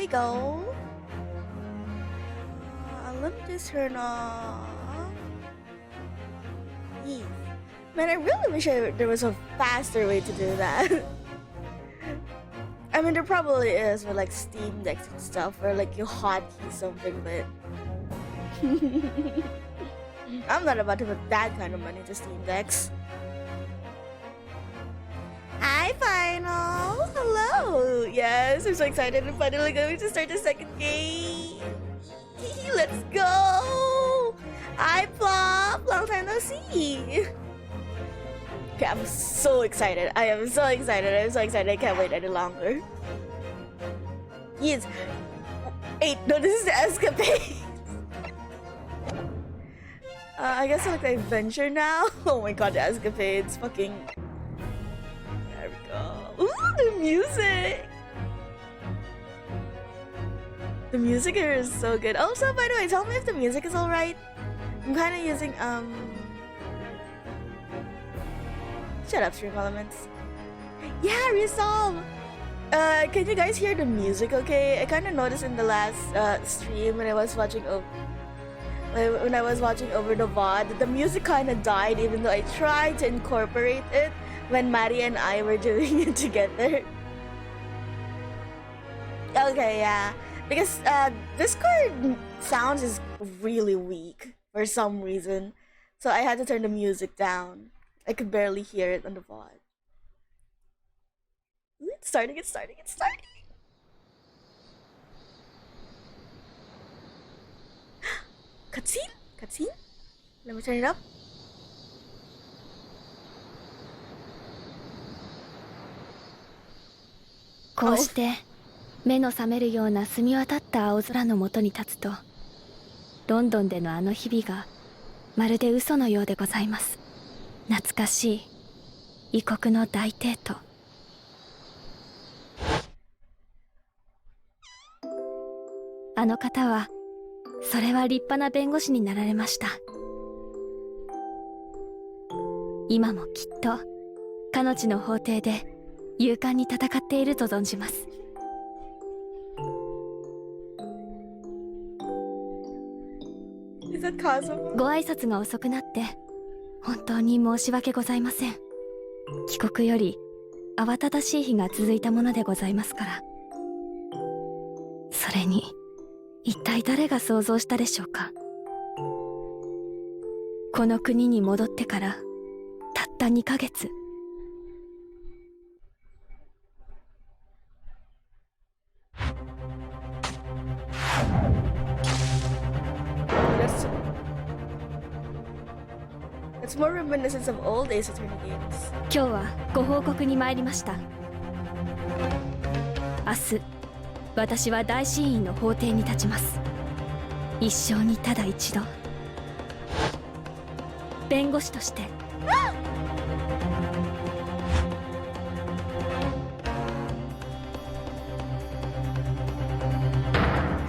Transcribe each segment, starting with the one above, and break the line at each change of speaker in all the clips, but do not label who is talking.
we go. Let me just turn off. Yes. Man, I really wish there was a faster way to do that. I mean, there probably is with like Steam Decks and stuff, or like you hotkey something, but I'm not about to put that kind of money to Steam Decks. Hi, Final! Hello! Yes, I'm so excited. I'm finally going to start the second game. Let's go! Hi, Plop! Long time no see! Okay, I'm so excited. I am so excited. I'm so excited. I can't wait any longer. Yes. Wait, no, this is the escapade. I guess I look like adventure now. Oh my god, the escapades. Fucking. There we go. Ooh, the music. The music here is so good. Also, by the way, tell me if the music is alright. I'm kind of using, shut up, Stream Elements. Yeah, Resolve! Can you guys hear the music okay? I kind of noticed in the last stream when I was watching over the VOD that the music kind of died even though I tried to incorporate it when Maddie and I were doing it together. Okay, yeah. Because Discord sounds is really weak for some reason. So I had to turn the music down. I could barely hear it on the VOD. It's starting. Cutscene? Let me turn it up.
こうして目の覚めるような澄み渡った青空の下に立つと、ロンドンでのあの日々がまるで嘘のようでございます。懐かしい異国の大帝都。あの方は、それは立派な弁護士になられました。今もきっと彼女の法廷で勇敢に戦っていると存じます。ご挨拶が遅くなって本当に申し訳ございません。帰国より慌ただしい日が続いたものでございますから。それに一体誰が想像したでしょうか。この国に戻ってからたった2ヶ月。
It's more reminiscent of old Ace Attorney games.
今日はご報告に参りました。明日、私は大審院の法廷に立ちます。一生にただ一度、弁護士として。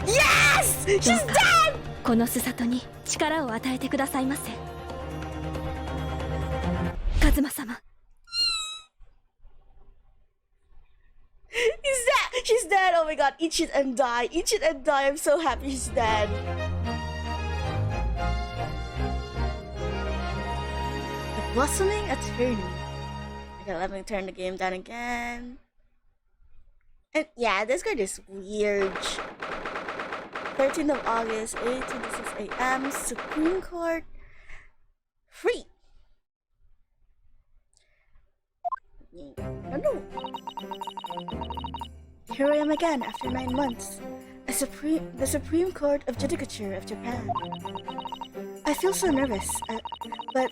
Yes! She's dead!
このすさとに力を与えてくださいませ。カズマ様。
She's dead! Oh my god, eat it and die. Eat it and die. I'm so happy she's dead. The blossoming attorney. Okay, let me turn the game down again. And yeah, this card is weird. 13th of August, 8:26 a.m. Supreme Court. Free. No. Here I am again after 9 months. The Supreme Court of Judicature of Japan. I feel so nervous, but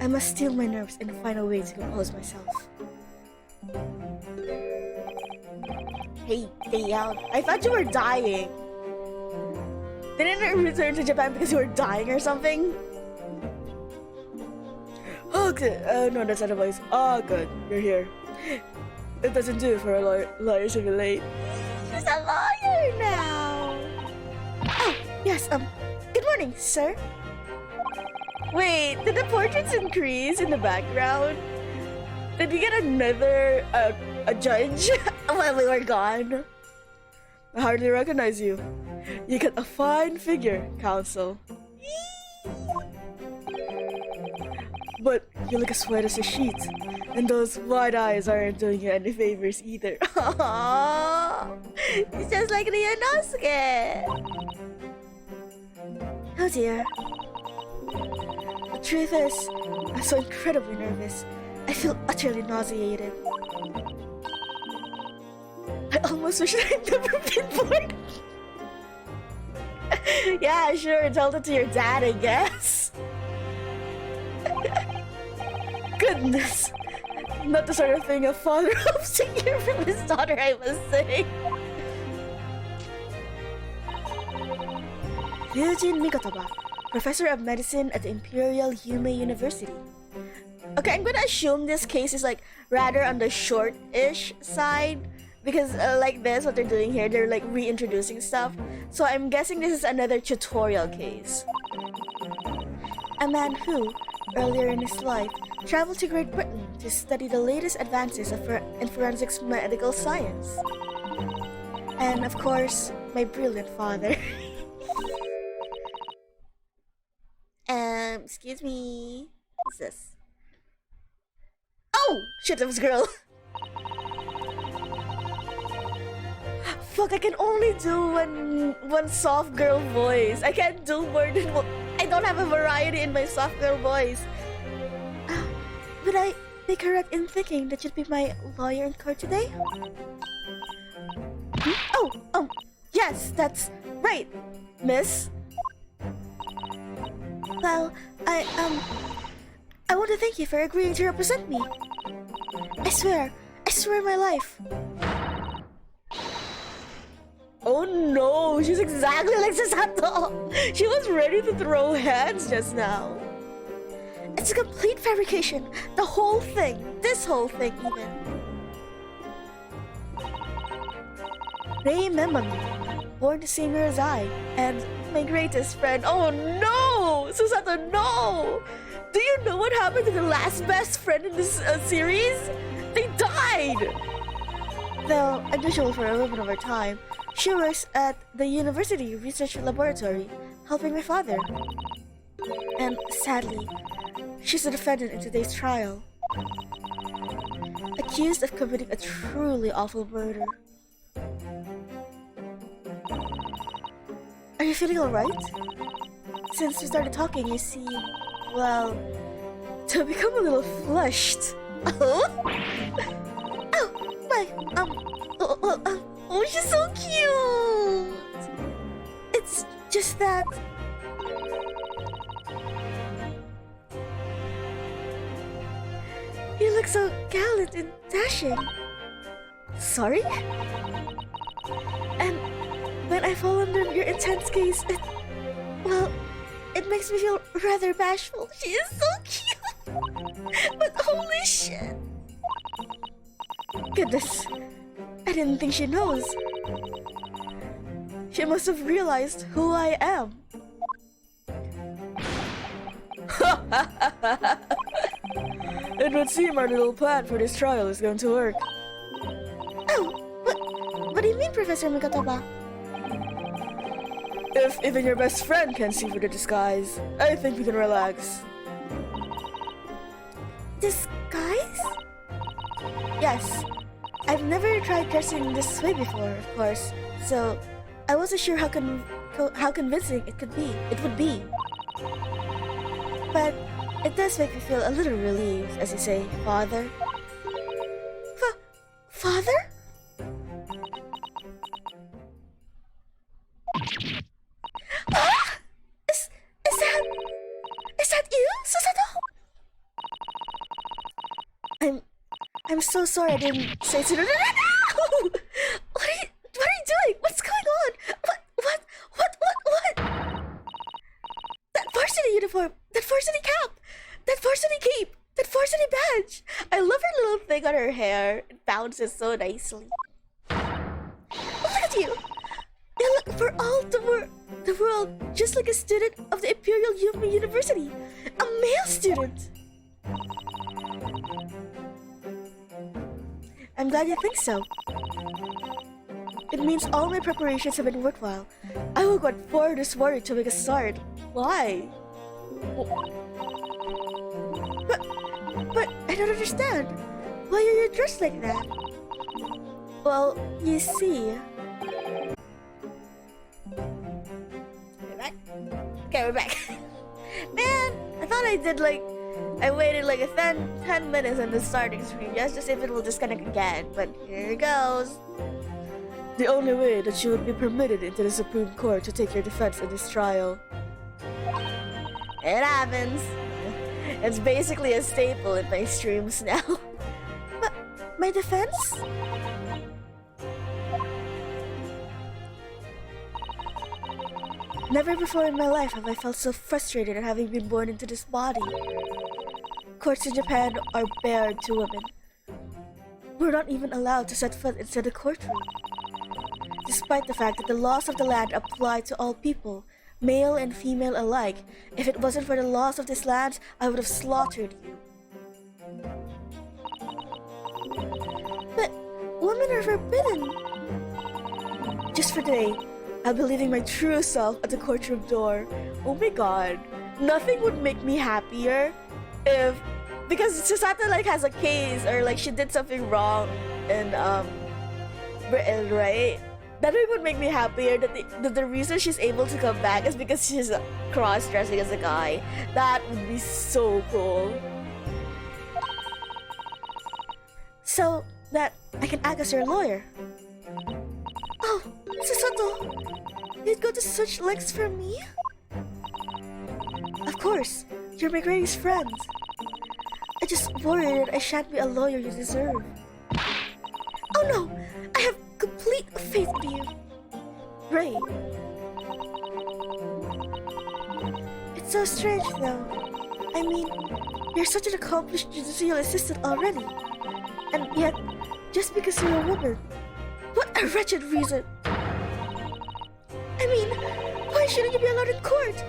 I must steel my nerves and find a way to compose myself. Hey, stay out. I thought you were dying. Didn't I return to Japan because you were dying or something? Oh, good. No, that's not a voice. Oh, good. You're here. It doesn't do for a lawyer to be late. She's a lawyer now. Oh, yes. Good morning, sir. Wait, did the portraits increase in the background? Did you get another a judge while we were gone? I hardly recognize you. You got a fine figure, Council. But you look as white as a sheet, and those wide eyes aren't doing you any favors either. It's just like Ryunosuke. Oh dear. The truth is, I'm so incredibly nervous. I feel utterly nauseated. I almost wish I'd never been born. Yeah, sure, tell that to your dad, I guess. Goodness. Not the sort of thing a father hopes to hear from his daughter, I must say. Eugene Mikotoba, Professor of Medicine at the Imperial Yume University. Okay, I'm gonna assume this case is like rather on the short-ish side. Because like this, what they're doing here, they're like reintroducing stuff. So I'm guessing this is another tutorial case. A man who, earlier in his life, traveled to Great Britain to study the latest advances in forensics medical science. And of course, my brilliant father. Excuse me. What's this? Oh! Shit, that was a girl. Fuck, I can only do one soft girl voice. I can't do more than one. I don't have a variety in my soft girl voice. Would I be correct in thinking that you'd be my lawyer in court today? Oh, yes, that's right, miss. Well, I want to thank you for agreeing to represent me. I swear my life. Oh no, she's exactly like Susato. She was ready to throw hands just now. It's a complete fabrication. The whole thing. This whole thing, even. Rei Memami, born the same year as I, and my greatest friend. Oh no! Susato, no! Do you know what happened to the last best friend in this series? They died! Though unusual for a woman of her time, she works at the university research laboratory, helping my father. And sadly, she's a defendant in today's trial, accused of committing a truly awful murder. Are you feeling alright? Since we started talking, you seem, well, to become a little flushed. Oh? Oh, my, oh, she's so cute! It's just that... You look so gallant and dashing. Sorry? And when I fall under your intense gaze, it makes me feel rather bashful. She is so cute! But holy shit! Goodness, I didn't think she knows. She must have realized who I am. It would seem our little plan for this trial is going to work. Oh, what do you mean, Professor Mikotoba? If even your best friend can see through the disguise, I think we can relax. Disguise? Yes. I've never tried dressing this way before, of course, so I wasn't sure how convincing it would be. But it does make me feel a little relieved, as you say, Father. Father? Ah! Is that you, Susato? I'm so sorry I didn't say so. No! What are you doing? What's going on? What? That varsity uniform, that varsity cap, that varsity cape, that varsity badge. I love her little thing on her hair. It bounces so nicely. Oh, look at you. You look for all the world just like a student of the Imperial Yume University. A male student. I'm glad you think so. It means all my preparations have been worthwhile. I will go forward this warrior to make a start. Why? But I don't understand. Why are you dressed like that? Well, you see... We're back? Okay, we're back. Man, I thought I waited like 10 minutes on the starting screen just to see if it will disconnect again, but here it goes. The only way that you would be permitted into the Supreme Court to take your defense in this trial. It happens. It's basically a staple in my streams now. But my defense? Never before in my life have I felt so frustrated at having been born into this body. Courts in Japan are bared to women. We're not even allowed to set foot inside the courtroom. Despite the fact that the laws of the land apply to all people, male and female alike, if it wasn't for the laws of this land, I would have slaughtered you. But women are forbidden. Just for today, I'll be leaving my true self at the courtroom door. Oh my god. Nothing would make me happier if... Because Susato has a case or she did something wrong in Britain, right? That would make me happier that the reason she's able to come back is because she's cross-dressing as a guy. That would be so cool. So that I can act as your lawyer. Oh, Susato, you'd go to such lengths for me? Of course, you're my greatest friend. I just worry that I shan't be a lawyer you deserve. Oh no, I have complete faith in you. Ray. It's so strange though. I mean, you're such an accomplished judicial assistant already. And yet, just because you're a woman, what a wretched reason. I mean, why shouldn't you be allowed in court?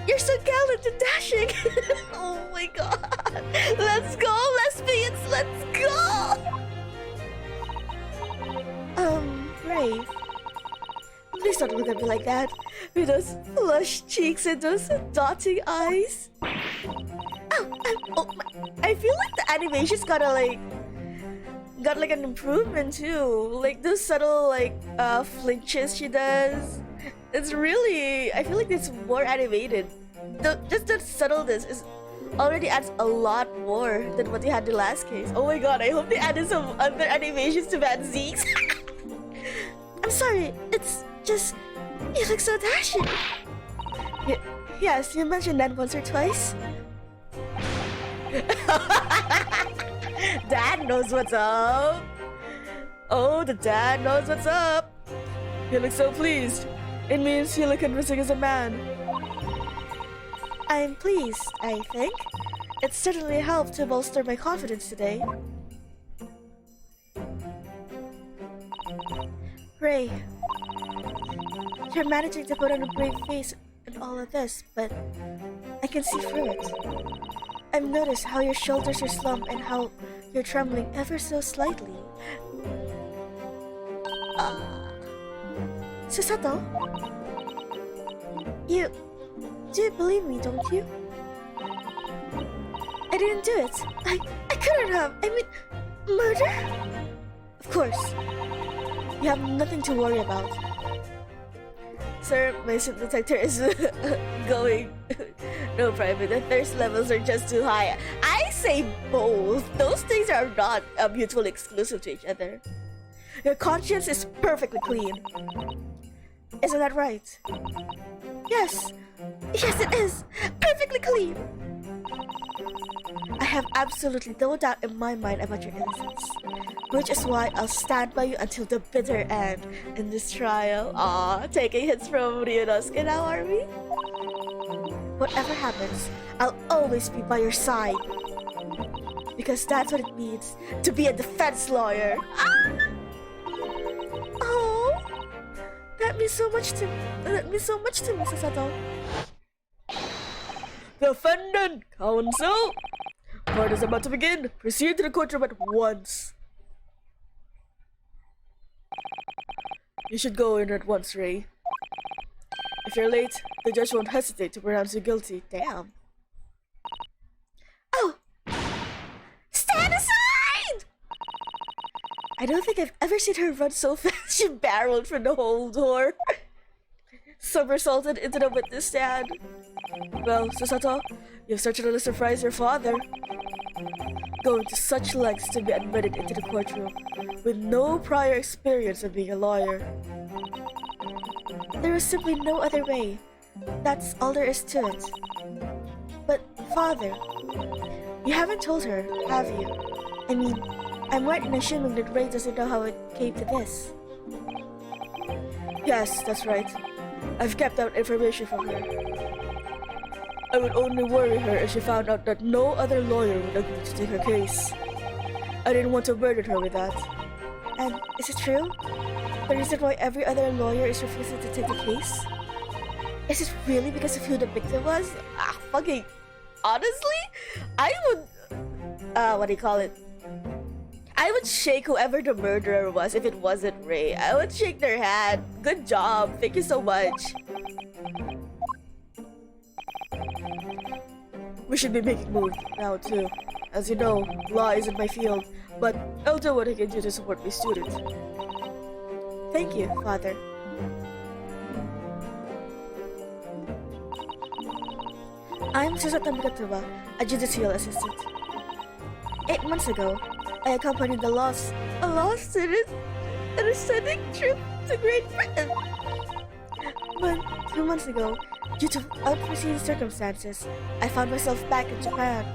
You're so gallant and dashing. Oh my god. Let's go, lesbians, let's go. Ray. Please don't look at me like that. With those flushed cheeks and those dotting eyes. I feel like the animation's got an improvement too. Like those subtle flinches she does. It's really, I feel like it's more animated. Just the subtleness is already adds a lot more than what they had the last case. Oh my god, I hope they added some other animations to Van Zeeks. I'm sorry, it's just, you look so dashing. Yes, you mentioned that once or twice. Dad knows what's up. Oh, the dad knows what's up. You look so pleased. It means you look convincing as a man. I'm pleased, I think. It certainly helped to bolster my confidence today. Ray, you're managing to put on a brave face in all of this, but I can see through it. I've noticed how your shoulders are slumped and how you're trembling ever so slightly. Susato? You do believe me, don't you? I didn't do it. I couldn't have. I mean, murder? Of course. You have nothing to worry about. Sir, my ship detector is going no private. The thirst levels are just too high. I say both. Those things are not mutually exclusive to each other. Your conscience is perfectly clean. Isn't that right? Yes. Yes, it is. Perfectly clean. I have absolutely no doubt in my mind about your innocence. Which is why I'll stand by you until the bitter end in this trial. Aw, taking hits from Ryunosuke now, are we? Whatever happens, I'll always be by your side. Because that's what it means to be a defense lawyer. Ah! Oh, that means so much to me, Susato. Defendant counsel, court is about to begin. Proceed to the courtroom at once. You should go in at once, Ray. If you're late, the judge won't hesitate to pronounce you guilty. Damn. Oh! Stand aside! I don't think I've ever seen her run so fast. She barreled from the whole door. Somersaulted into the witness stand. Well, Susato, you've certainly surprised your father. Going to such lengths to be admitted into the courtroom with no prior experience of being a lawyer. There was simply no other way. That's all there is to it. But, Father, you haven't told her, have you? I mean, I'm right in assuming that Ray doesn't know how it came to this. Yes, that's right. I've kept out information from her. I would only worry her if she found out that no other lawyer would agree to take her case. I didn't want to burden her with that. And is it true? The reason why every other lawyer is refusing to take the case? Is it really because of who the victim was? Fucking... Honestly? I would... what do you call it? I would shake whoever the murderer was if it wasn't Ray. I would shake their hand. Good job. Thank you so much. We should be making moves now too. As you know, law isn't my field, but I'll do what I can do to support my student. Thank you, Father. I'm Susato Mikatsuba, a judicial assistant. 8 months ago, I accompanied a law student on a studying trip to Great Britain. But 2 months ago, due to unforeseen circumstances, I found myself back in Japan.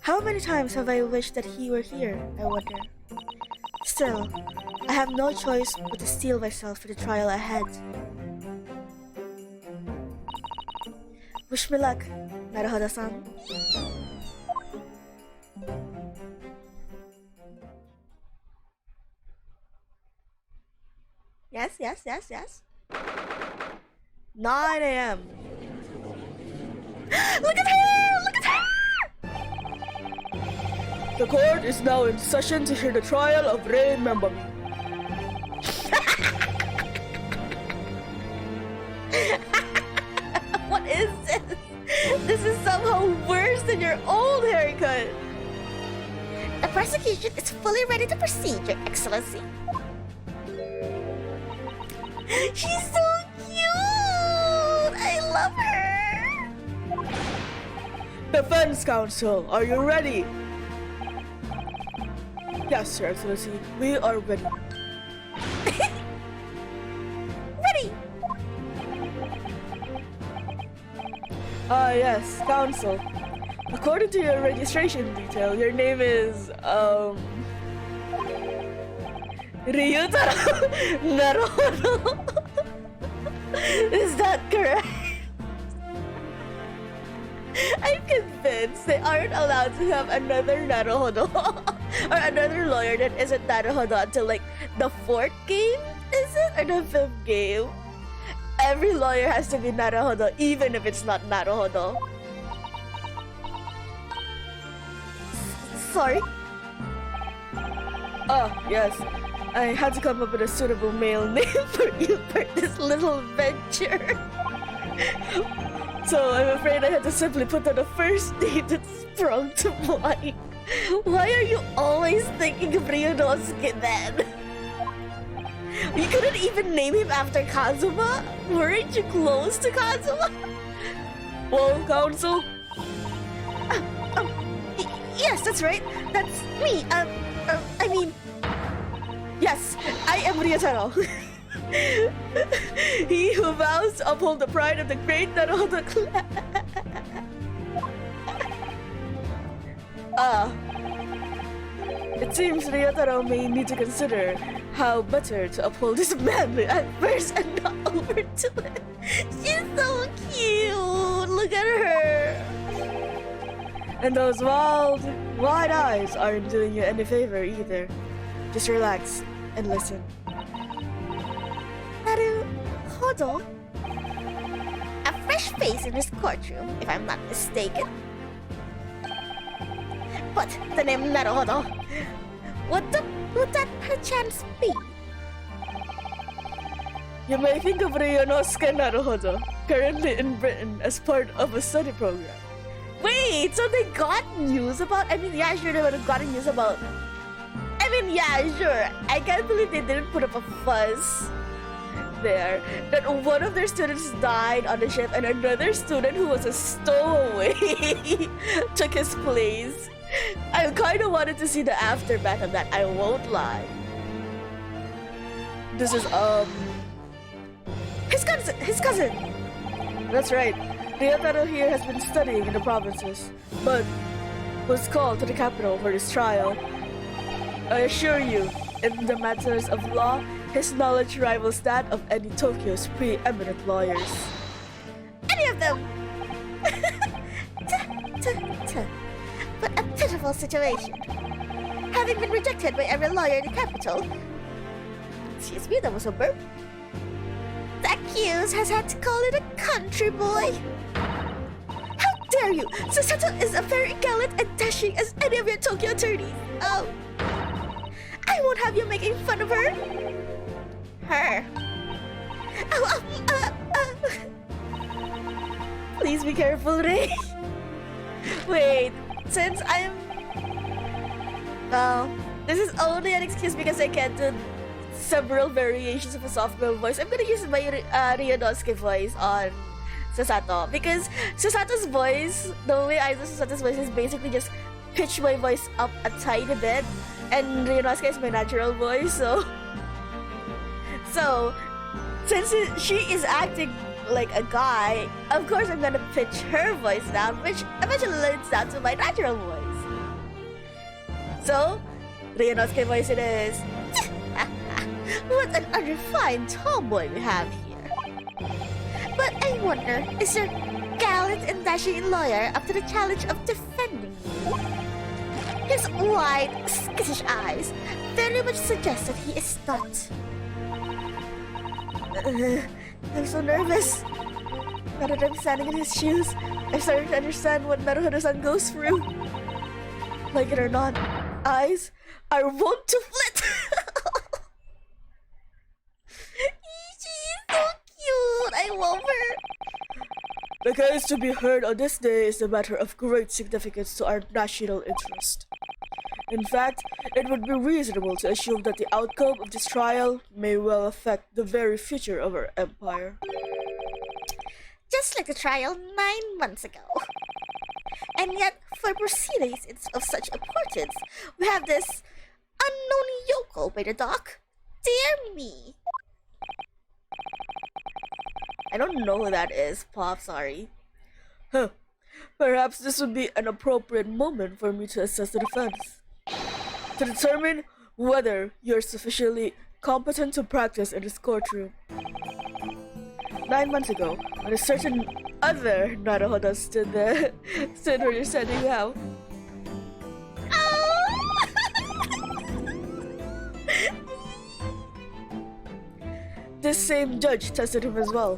How many times have I wished that he were here, I wonder. Still, I have no choice but to steel myself for the trial ahead. Wish me luck, Naruhodo-san. Yes. 9 a.m. Look at her! Look at her! The court is now in session to hear the trial of Ray Membami. What is this? This is somehow worse than your old haircut. The prosecution is fully ready to proceed, Your Excellency. She's so cute! I love her! Defense counsel, are you ready? Yes, Your Excellency, we are ready. Ready! Yes, counsel. According to your registration detail, your name is, Ryutaro Naruhodo. Is that correct? I'm convinced they aren't allowed to have another Naruhodo or another lawyer that isn't Naruhodo until like the 4th game, is it? Or the 5th game? Every lawyer has to be Naruhodo even if it's not Naruhodo. Sorry? Oh, yes. I had to come up with a suitable male name for you for this little venture. So I'm afraid I had to simply put on the first name that sprung to mind. Why are you always thinking of Ryunosuke then? You couldn't even name him after Kazuma? Weren't you close to Kazuma? Well, counsel? Yes, that's right. That's me. I mean... Yes, I am Ryutaro. He who vows to uphold the pride of the great Naruhodo clan. It seems Ryutaro may need to consider how better to uphold his manly at first and not overdo it. She's so cute. Look at her. And those wide eyes aren't doing you any favor either. Just relax and listen. Naruhodo? A fresh face in this courtroom, if I'm not mistaken. But the name Naruhodo, would that perchance be? You may think of Ryunosuke Naruhodo, currently in Britain as part of a study program. Wait, so they got news about... I mean, yeah, sure, they would have gotten news about... I mean, yeah, sure. I can't believe they didn't put up a fuss there. That one of their students died on the ship and another student who was a stowaway took his place. I kind of wanted to see the aftermath of that, I won't lie. This is, his cousin! That's right. Ryotaro here has been studying in the provinces, but was called to the capital for his trial. I assure you, in the matters of law, his knowledge rivals that of any Tokyo's preeminent lawyers. Any of them! What a pitiful situation. Having been rejected by every lawyer in the capital. Excuse me, that was a burp. The accused has had to call it a country boy. How dare you! Susato is as very gallant and dashing as any of your Tokyo attorneys. I won't have you making fun of her. Her. Please be careful, Rei. Wait, since I'm... Well, this is only an excuse because I can't do several variations of a soft girl voice. I'm gonna use my Ryunosuke voice on Susato because Susato's voice, the way I do Susato's voice is basically just pitch my voice up a tiny bit, and Ryunosuke is my natural voice, so since she is acting like a guy, of course I'm gonna pitch her voice down, which eventually leads down to my natural voice. So, Ryunosuke voice it is. What an unrefined tomboy we have here. But I wonder, is your gallant and dashing lawyer up to the challenge of defending you? His wide, skittish eyes very much suggest that he is not. I'm so nervous. Now that I'm standing in his shoes, I'm starting to understand what Naruhodo-san goes through. Like it or not, eyes are wont to flit. She's so cute. I love her. The case to be heard on this day is a matter of great significance to our national interest. In fact, it would be reasonable to assume that the outcome of this trial may well affect the very future of our empire. Just like the trial 9 months ago. And yet, for proceedings of such importance, we have this unknown yokel by the dock. Dear me. I don't know who that is, Pop, sorry. Huh. Perhaps this would be an appropriate moment for me to assess the defense. To determine whether you're sufficiently competent to practice in this courtroom. 9 months ago, when a certain other Naruhodo stood where you're standing now. This same judge tested him as well.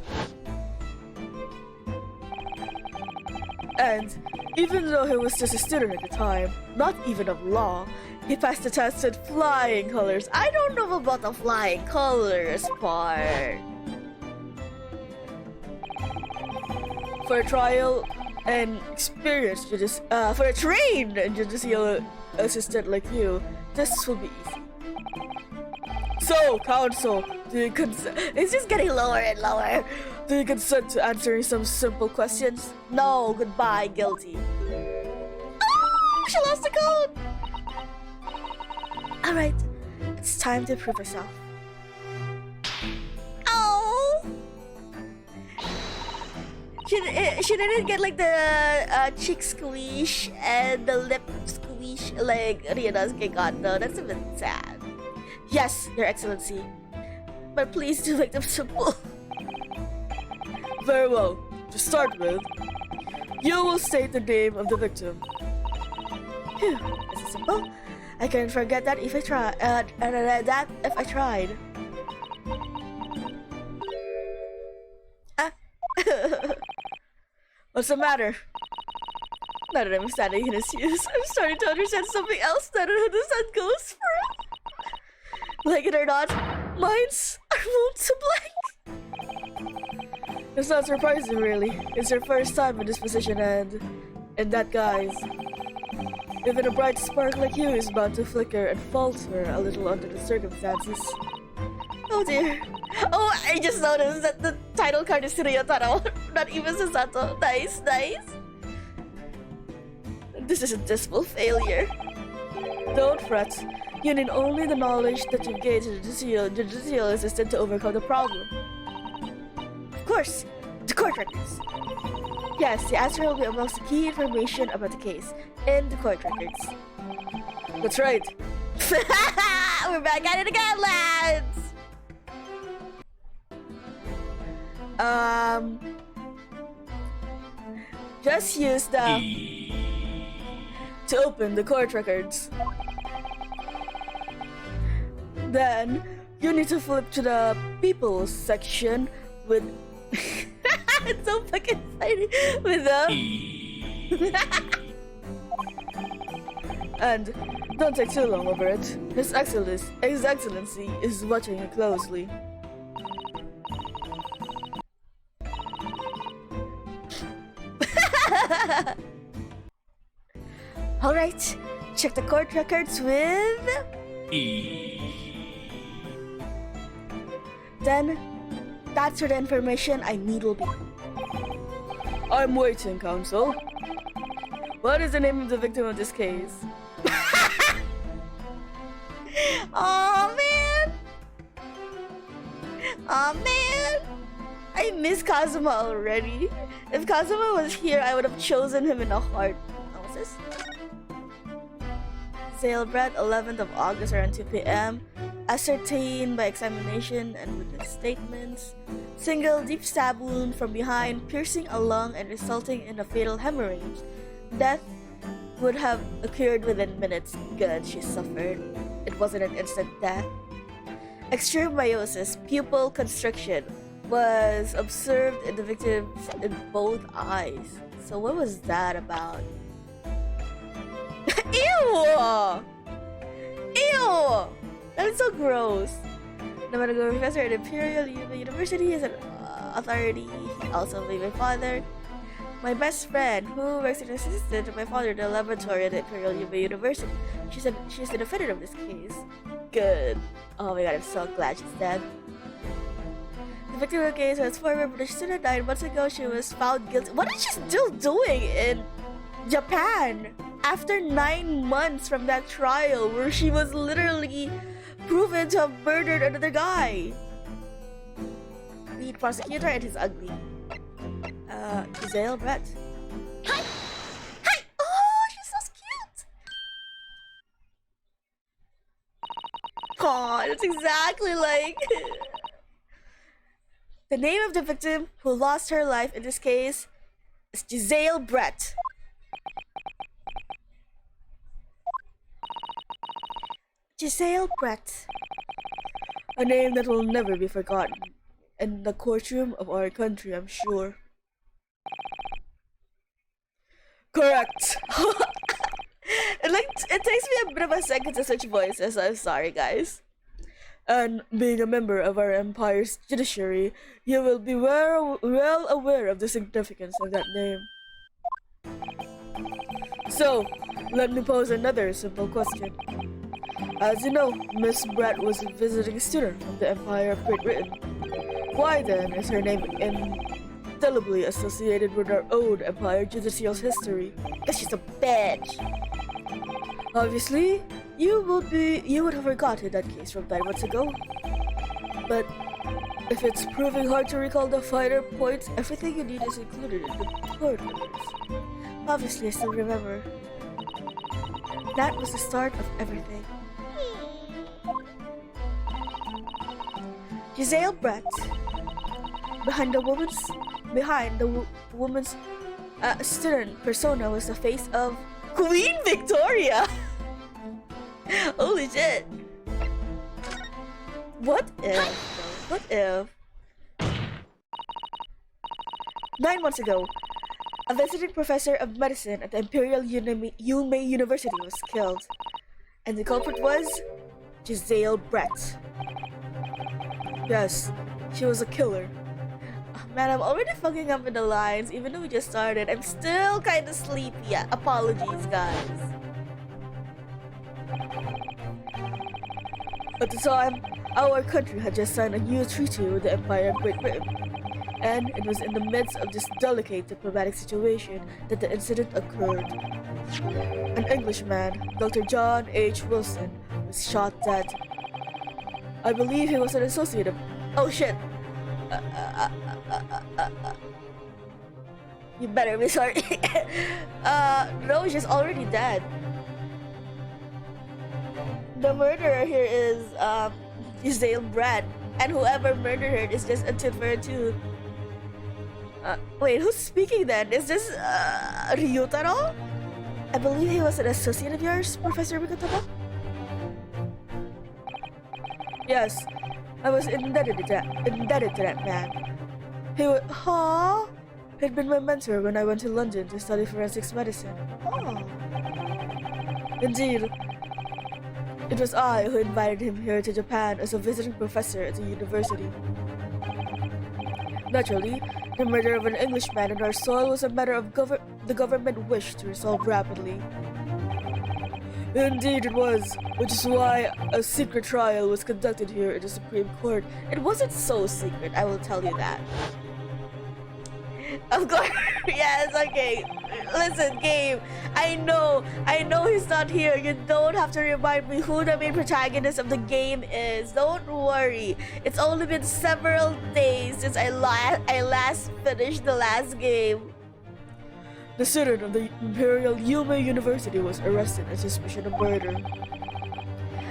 And even though he was just a student at the time, not even of law, he passed the test with flying colors. I don't know about the flying colors part. For a trial and experienced for a trained judicial assistant like you, this will be easy. So, counsel, do you consent? It's just getting lower and lower. Do you consent to answering some simple questions? No, goodbye, guilty. Oh, she lost the code. All right, it's time to prove herself. Oh, she didn't get like the cheek squish and the lip squish like Ryunosuke got though. That's a bit sad. Yes, Your Excellency, but please do make them simple. Very well. To start with, you will state the name of the victim. Phew, this is simple. I can forget that if I try. That if I tried. What's the matter? Now that I'm standing in his shoes, I'm starting to understand something else that the sun goes through. Like it or not, minds are wont to blank. It's not surprising, really. It's your first time in this position and in that guise. Even a bright spark like you is bound to flicker and falter a little under the circumstances. Oh dear. Oh, I just noticed that the title card is Ryotaro, not even Susato. Nice, nice. This is a dismal failure. Don't fret. You need only the knowledge that you've gained to the judicial assistant to overcome the problem. Of course, the court records. Yes, the answer will be amongst the key information about the case in the court records. That's right. We're back at it again, lads! Just use the to open the court records. Then you need to flip to the people section with it's so fucking funny with the and don't take too long over it. His Excellency is watching you closely. Alright, check the court records with then that's where the information I need will be. I'm waiting, counsel. What is the name of the victim of this case? Oh man! Oh man! I miss Kazuma already. If Kazuma was here, I would have chosen him in a heart. Oh, what's this? Sale bread, 11th of August around 2 p.m. Ascertained by examination and witness statements. Single deep stab wound from behind, piercing a lung and resulting in a fatal hemorrhage. Death would have occurred within minutes. Good, she suffered. It wasn't an instant death. Extreme meiosis, pupil constriction, was observed in the victims in both eyes. So what was that about? Ew! Ew! That's so gross. The medical professor at Imperial University is an authority. He also made my father. My best friend, who works as an assistant to my father in the laboratory at Imperial University. She said she's the defendant of this case. Good. Oh my god, I'm so glad she's dead. The victim of the case was former British student. 9 months ago, she was found guilty. What is she still doing in Japan? After 9 months from that trial where she was literally proven to have murdered another guy. Lead prosecutor and his ugly. Giselle Brett. Hi! Hi! Oh, she's so cute! Aw, that's exactly like... The name of the victim who lost her life in this case is Giselle Brett. Giselle Brett. A name that will never be forgotten in the courtroom of our country, I'm sure. Correct. It takes me a bit of a second to switch voices. I'm sorry, guys. And being a member of our empire's judiciary, you will be well aware of the significance of that name. So, let me pose another simple question. As you know, Miss Brett was a visiting student from the Empire of Great Britain. Why then is her name indelibly associated with our own Empire judicial history? Because she's a bitch. Obviously, you would have forgotten that case from 9 months ago. But if it's proving hard to recall the finer points, everything you need is included in the court records. Obviously, I still remember. That was the start of everything. Giselle Brett. Behind the woman's student persona was the face of Queen Victoria. Holy shit. What if? What if? 9 months ago, A visiting professor of medicine at the Imperial Yume University was killed. And the culprit was Giselle Brett. Yes, she was a killer. Oh, man, I'm already fucking up with the lines, even though we just started. I'm still kind of sleepy. Apologies, guys. At the time, our country had just signed a new treaty with the Empire of Great Britain. And it was in the midst of this delicate diplomatic situation that the incident occurred. An Englishman, Dr. John H. Wilson, was shot dead. I believe he was an associate of... Oh shit! You better be sorry. No, she's already dead. The murderer here is, Giselle Brett. And whoever murdered her is just a tit for a tooth. Wait, who's speaking then? Is this, Ryutaro? I believe he was an associate of yours, Professor Mikutama? Yes, I was indebted to that man. He was... Huh? He'd been my mentor when I went to London to study forensics medicine. Oh. Indeed. It was I who invited him here to Japan as a visiting professor at the university. Naturally, the murder of an Englishman in our soil was a matter of the government wish to resolve rapidly. Indeed it was, which is why a secret trial was conducted here in the Supreme Court. It wasn't so secret, I will tell you that. Of course, yes, okay. Listen, Gabe, I know he's not here. You don't have to remind me who the main protagonist of the game is. Don't worry. It's only been several days since I last finished the last game. The student of the Imperial Yume University was arrested on suspicion of murder.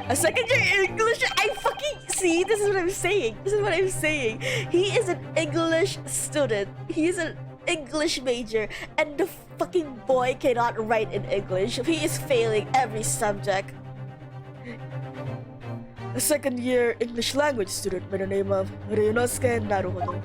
A second-year English... I fucking... See, this is what I'm saying. He is an English student. He is an English major. And the fucking boy cannot write in English. He is failing every subject. A second-year English language student by the name of Ryunosuke Naruhodo.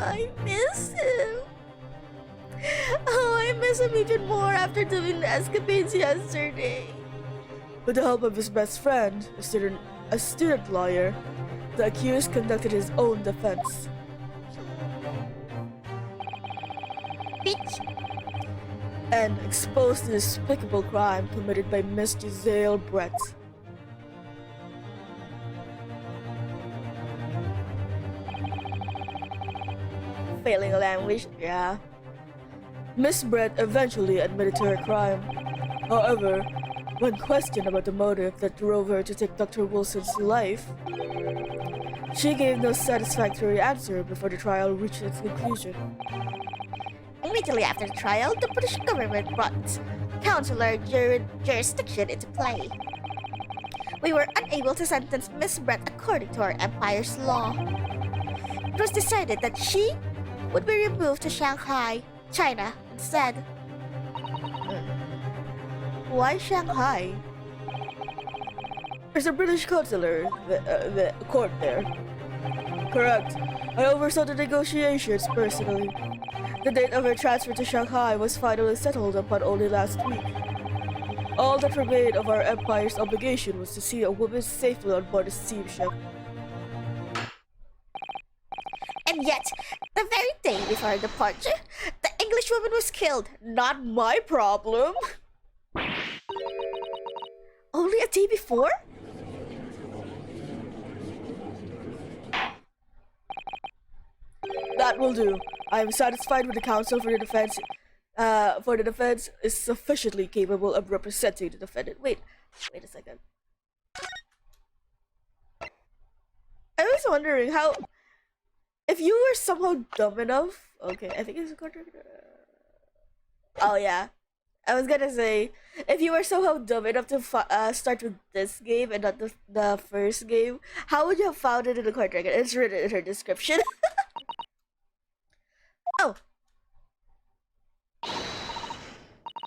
I miss him. Oh, I miss him even more after doing the escapades yesterday. With the help of his best friend, a student lawyer, the accused conducted his own defense. Bitch. And exposed the despicable crime committed by Miss Giselle Brett. Failing a language, yeah. Miss Brett eventually admitted to her crime. However, when questioned about the motive that drove her to take Dr. Wilson's life, she gave no satisfactory answer before the trial reached its conclusion. Immediately after the trial, the British government brought consular jurisdiction into play. We were unable to sentence Miss Brett according to our empire's law. It was decided that she would be removed to Shanghai, China, instead. Why Shanghai? There's a British consular, the court there. Correct. I oversaw the negotiations personally. The date of her transfer to Shanghai was finally settled upon only last week. All that remained of our empire's obligation was to see a woman safely on board a steamship. And yet, the very day before our departure, the English woman was killed. Not my problem. Only a day before? That will do. I am satisfied with the counsel for the defense. For the defense is sufficiently capable of representing the defendant. Wait a second. I was wondering how... If you were somehow dumb enough... Okay, I think it's a contract. Oh yeah. I was gonna say, if you were somehow dumb enough to start with this game and not the first game, how would you have found it in the contract? It's written in her description. Oh.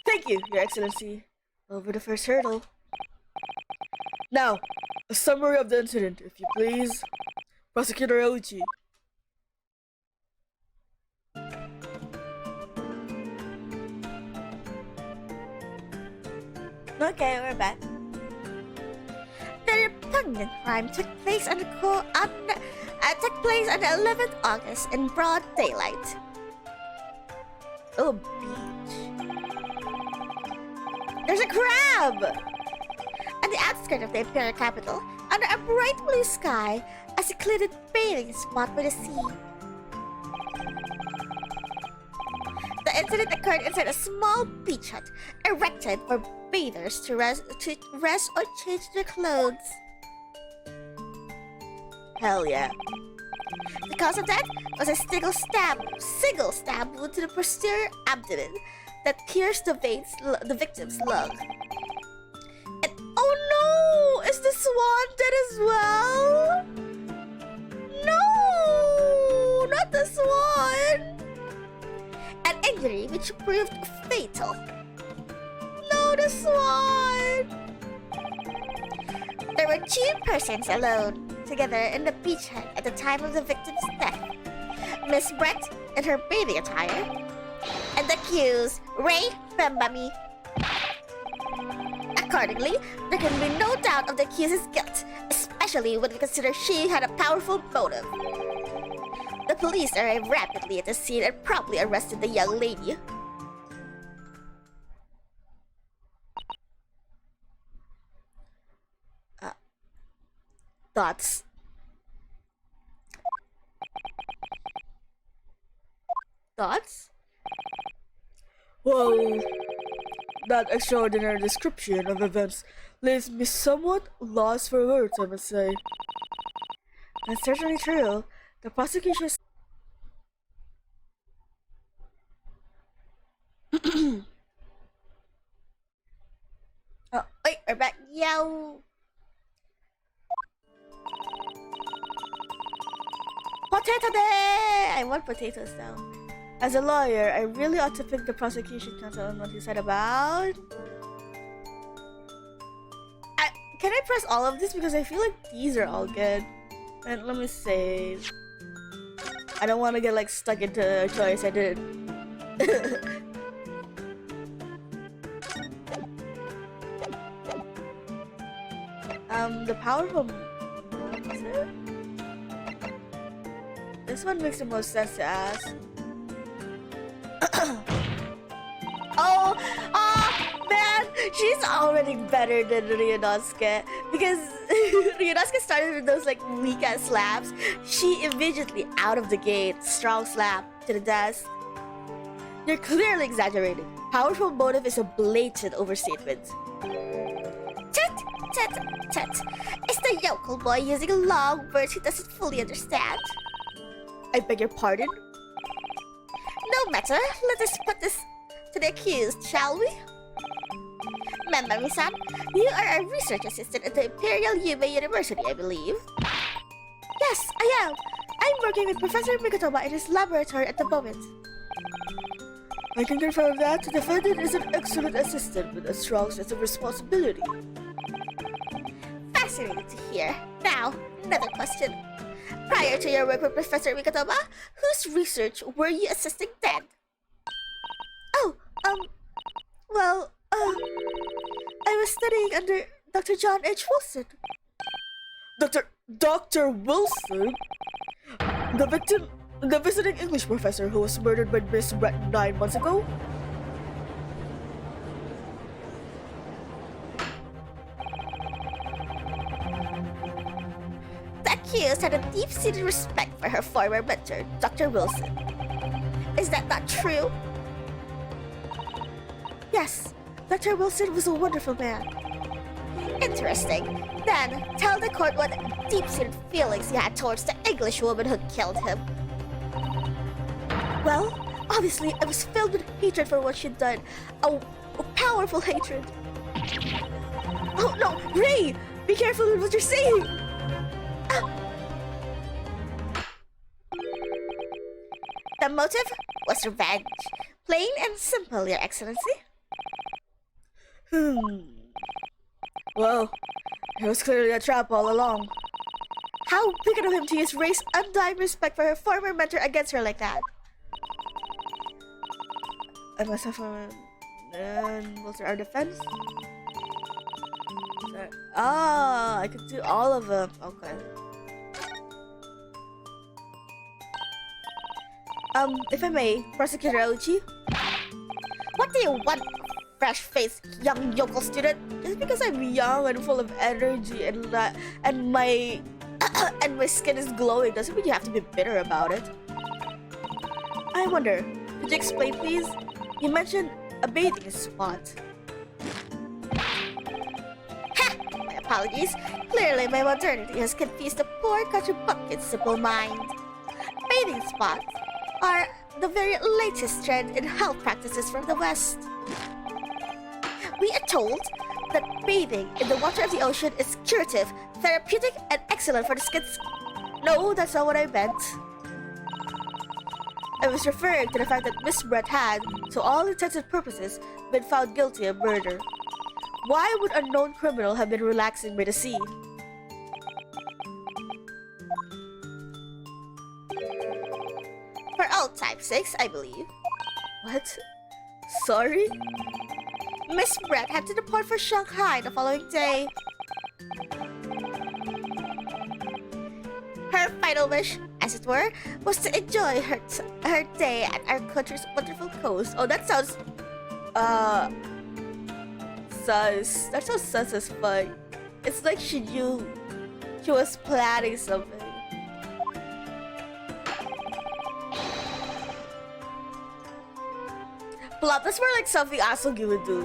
Thank you, Your Excellency. Over the first hurdle. Now, a summary of the incident, if you please. Prosecutor Ouchi. Okay, we're back. The repugnant crime took place on the 11th August in broad daylight. Oh, beach. There's a crab! On the outskirts of the imperial capital, under a bright blue sky, a secluded bathing spot by the sea. The incident occurred inside a small beach hut erected for bathers to rest or change their clothes. Hell yeah. The cause of death was a single stab wound to the posterior abdomen that pierced the victim's lung. And oh no! Is the swan dead as well? No! Not the swan! An injury which proved fatal. No, the swan! There were 2 persons alone together in the beach hut at the time of the victim's death. Miss Brett in her bathing attire, and the accused, Ray Bembami. Accordingly, there can be no doubt of the accused's guilt, especially when we consider she had a powerful motive. The police arrived rapidly at the scene and promptly arrested the young lady. Thoughts? Thoughts? Well, that extraordinary description of events leaves me somewhat lost for words, I must say. That's certainly true. The prosecution... Oh, wait, we're back. Yo! Potato day! I want potatoes now. As a lawyer, I really ought to pick the prosecution counsel on what he said about... Can I press all of this? Because I feel like these are all good. And let me save. I don't want to get like stuck into a choice I did. The powerful... Is it? This one makes the most sense to ask. Man, she's already better than Ryunosuke because Ryunosuke started with those like weak ass slaps. She immediately out of the gate, strong slap to the desk. You're clearly exaggerating. Powerful motive is a blatant overstatement. Tut, tut, tut. It's the yokel boy using long words he doesn't fully understand. I beg your pardon? No matter, let us put this to the accused, shall we? Membami-san, you are a research assistant at the Imperial Yume University, I believe. Yes, I am. I'm working with Professor Mikotoba in his laboratory at the moment. I can confirm that the defendant is an excellent assistant with a strong sense of responsibility. Fascinating to hear. Now, another question. Prior to your work with Professor Mikotoba, whose research were you assisting then? Oh, well, I was studying under Dr. John H. Wilson. Dr. Wilson? The visiting English professor who was murdered by Miss Brett 9 months ago? The accused had a deep-seated respect for her former mentor, Dr. Wilson. Is that not true? Yes, Dr. Wilson was a wonderful man. Interesting. Then, tell the court what deep-seated feelings he had towards the English woman who killed him. Well, obviously, I was filled with hatred for what she'd done. A powerful hatred. Oh no, Ray! Be careful with what you're saying! The motive was revenge. Plain and simple, Your Excellency. Well, It was clearly a trap all along. How wicked of him to use Ray's undying respect for her former mentor against her like that. I must have bolster our defense. Ah, I could do all of them. Okay. If I may, Prosecutor Auchi. What do you want, fresh-faced young yokel student? Just because I'm young and full of energy and my and my skin is glowing doesn't mean you have to be bitter about it. I wonder, could you explain, please? You mentioned a bathing spot. Ha! My apologies. Clearly, my modernity has confused the poor country bumpkin's simple mind. Bathing spots are the very latest trend in health practices from the West. We are told that bathing in the water of the ocean is curative, therapeutic, and excellent for the skin's... No, that's not what I meant. I was referring to the fact that Miss Brett had, to all intents and purposes, been found guilty of murder. Why would a known criminal have been relaxing by the sea? For old time's sakes, I believe. What? Sorry? Miss Brett had to depart for Shanghai the following day. Her final wish, as it were, was to enjoy her day at our country's wonderful coast. Oh, that sounds... sus. That sounds sus as fuck. It's like she knew she was planning something. Plop, that's more like something Asogi would do.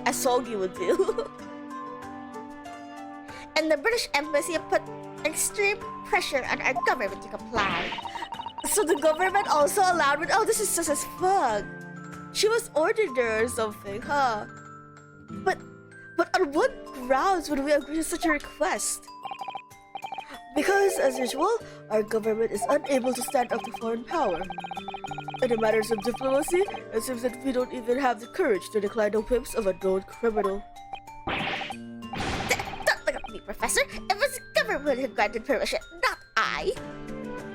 Asogi would do. And the British Embassy put extreme pressure on our government to comply. So the government also allowed it? Oh, this is sus as fuck. She was ordered there or something, huh? But on what grounds would we agree to such a request? Because, as usual, our government is unable to stand up to foreign power. In the matters of diplomacy, it seems that we don't even have the courage to decline the whims of a known criminal. Don't look at me, Professor. It was the government who granted permission, not I.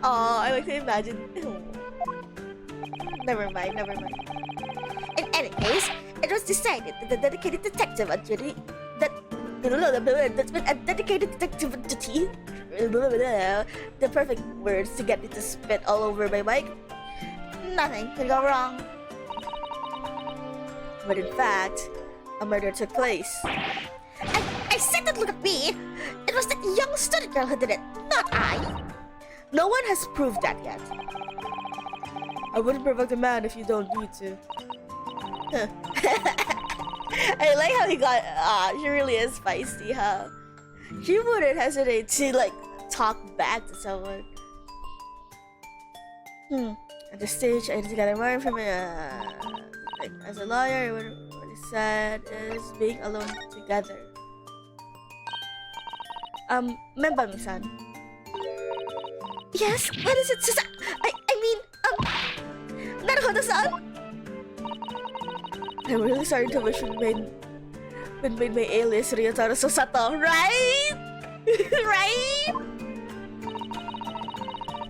Oh, I like to imagine. Never mind. In any case, it was decided that the dedicated detective on duty that's been a dedicated detective on duty. The perfect words to get me to spit all over my mic. Nothing could go wrong. But in fact, a murder took place. I said that, look at me! It was that young student girl who did it, not I! No one has proved that yet. I wouldn't provoke the man if you don't need to. I like how he got... she really is feisty, huh? She wouldn't hesitate to, like, talk back to someone. At this stage, I need to gather more information. As a lawyer, what he said is being alone together. Membang-san. Yes? What is it, Susa? I mean, Naruhodo-san? I'm really sorry to wish we made my alias Ryotaro Susato, right? Right?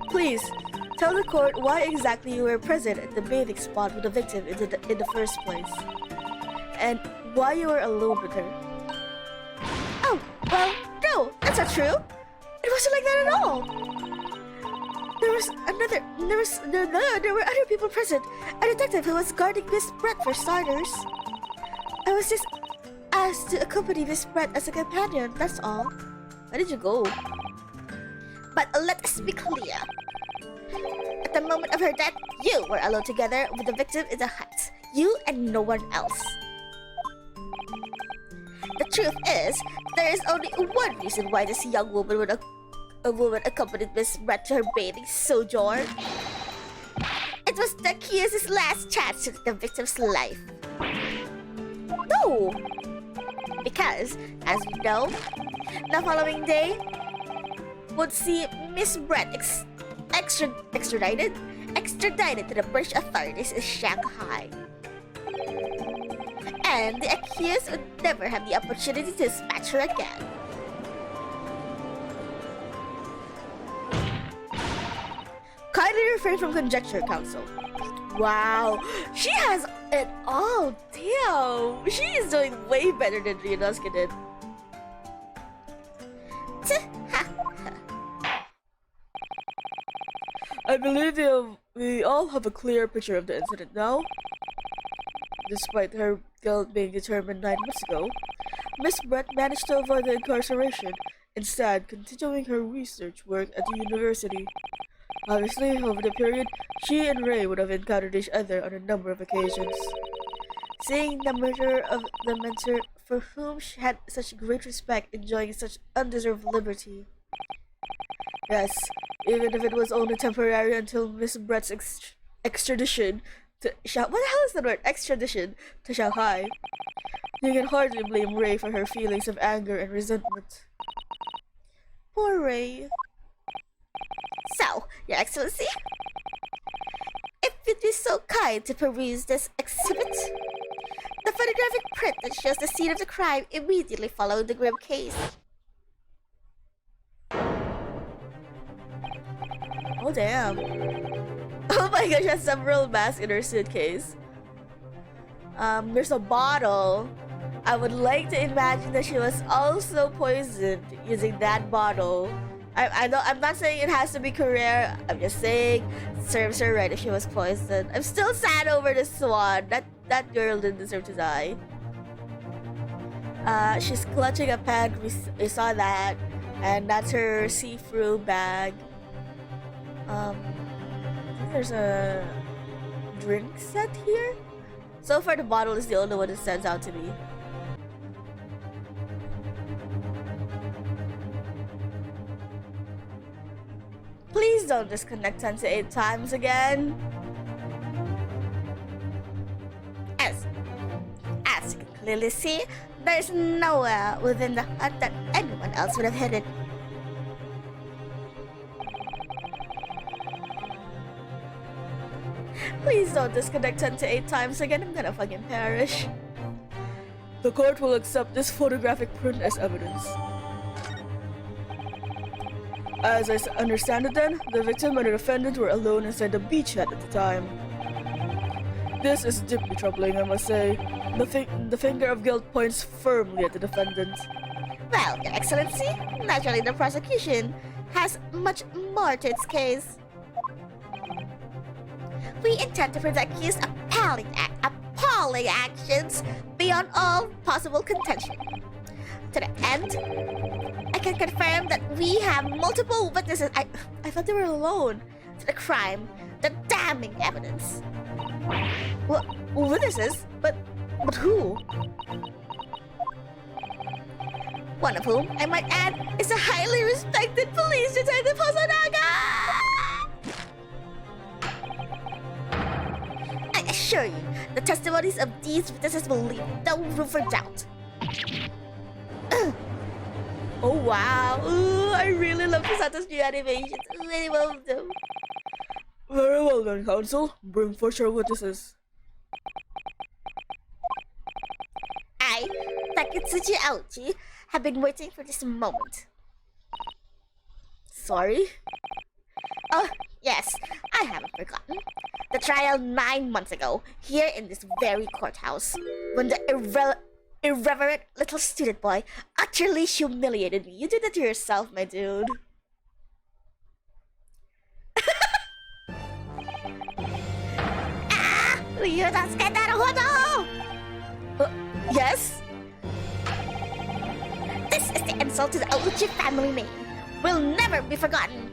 Please, tell the court why exactly you were present at the bathing spot with the victim in the first place. And why you were alone with her. Oh, well, no, that's not true. It wasn't like that at all. There were other people present. A detective who was guarding Miss Brett for starters. I was just asked to accompany Miss Brett as a companion, that's all. Why did you go? But let us be clear. At the moment of her death, you were alone together with the victim in the hut. You and no one else. The truth is, there is only one reason why this young woman would accompany Miss Brett to her bathing sojourn. It was the accused's last chance to the victim's life. No! Because, as we know, the following day would see Miss Brett extradited to the British authorities in Shanghai. And the accused would never have the opportunity to dispatch her again. Kindly refrain from conjecture, Council. Wow, she has it all. Damn, she is doing way better than Ryunosuke did. I believe we all have a clear picture of the incident now. Despite her guilt being determined 9 months ago, Miss Brett managed to avoid the incarceration, instead continuing her research work at the university. Obviously, over the period, she and Ray would have encountered each other on a number of occasions. Seeing the murder of the mentor for whom she had such great respect enjoying such undeserved liberty. Yes, even if it was only temporary until Miss Brett's extradition to what the hell is the word? Extradition to Shanghai. You can hardly blame Ray for her feelings of anger and resentment. Poor Ray. So, Your Excellency, if you'd be so kind to peruse this exhibit, the photographic print that shows the scene of the crime immediately followed the grim case. Oh damn. Oh my gosh, she has several masks in her suitcase. There's a bottle. I would like to imagine that she was also poisoned using that bottle. I'm not saying it has to be career. I'm just saying serves her right if she was poisoned. I'm still sad over the swan. That girl didn't deserve to die. She's clutching a pen. We saw that, and that's her see-through bag. I think there's a drink set here. So far, the bottle is the only one that stands out to me. Please don't disconnect 10 to 8 times again. As you can clearly see, there's nowhere within the hut that anyone else would have hid it. Please don't disconnect 10 to 8 times again, I'm gonna fucking perish. The court will accept this photographic print as evidence. As I understand it then, the victim and the defendant were alone inside the beach hut at the time. This is deeply troubling, I must say. The finger of guilt points firmly at the defendant. Well, Your Excellency, naturally the prosecution has much more to its case. We intend to prove the accused appalling actions beyond all possible contention. To the end, I can confirm that we have multiple witnesses. I thought they were alone to the crime, the damning evidence. Well, witnesses? But who? One of whom, I might add, is a highly respected police detective, Hosonaga! I assure you, the testimonies of these witnesses will leave no room for doubt. Oh wow! Ooh, I really love Kisato's new animations. Ooh, I love them. Very well done, Counsel. Bring forth your witnesses. I, Taketsuchi Aochi, have been waiting for this moment. Sorry? Oh, yes, I haven't forgotten. The trial 9 months ago, here in this very courthouse, when the irreverent little student boy utterly humiliated me. You did that to yourself, my dude. Yes? This is the insult to the Ouchi family name. Will never be forgotten.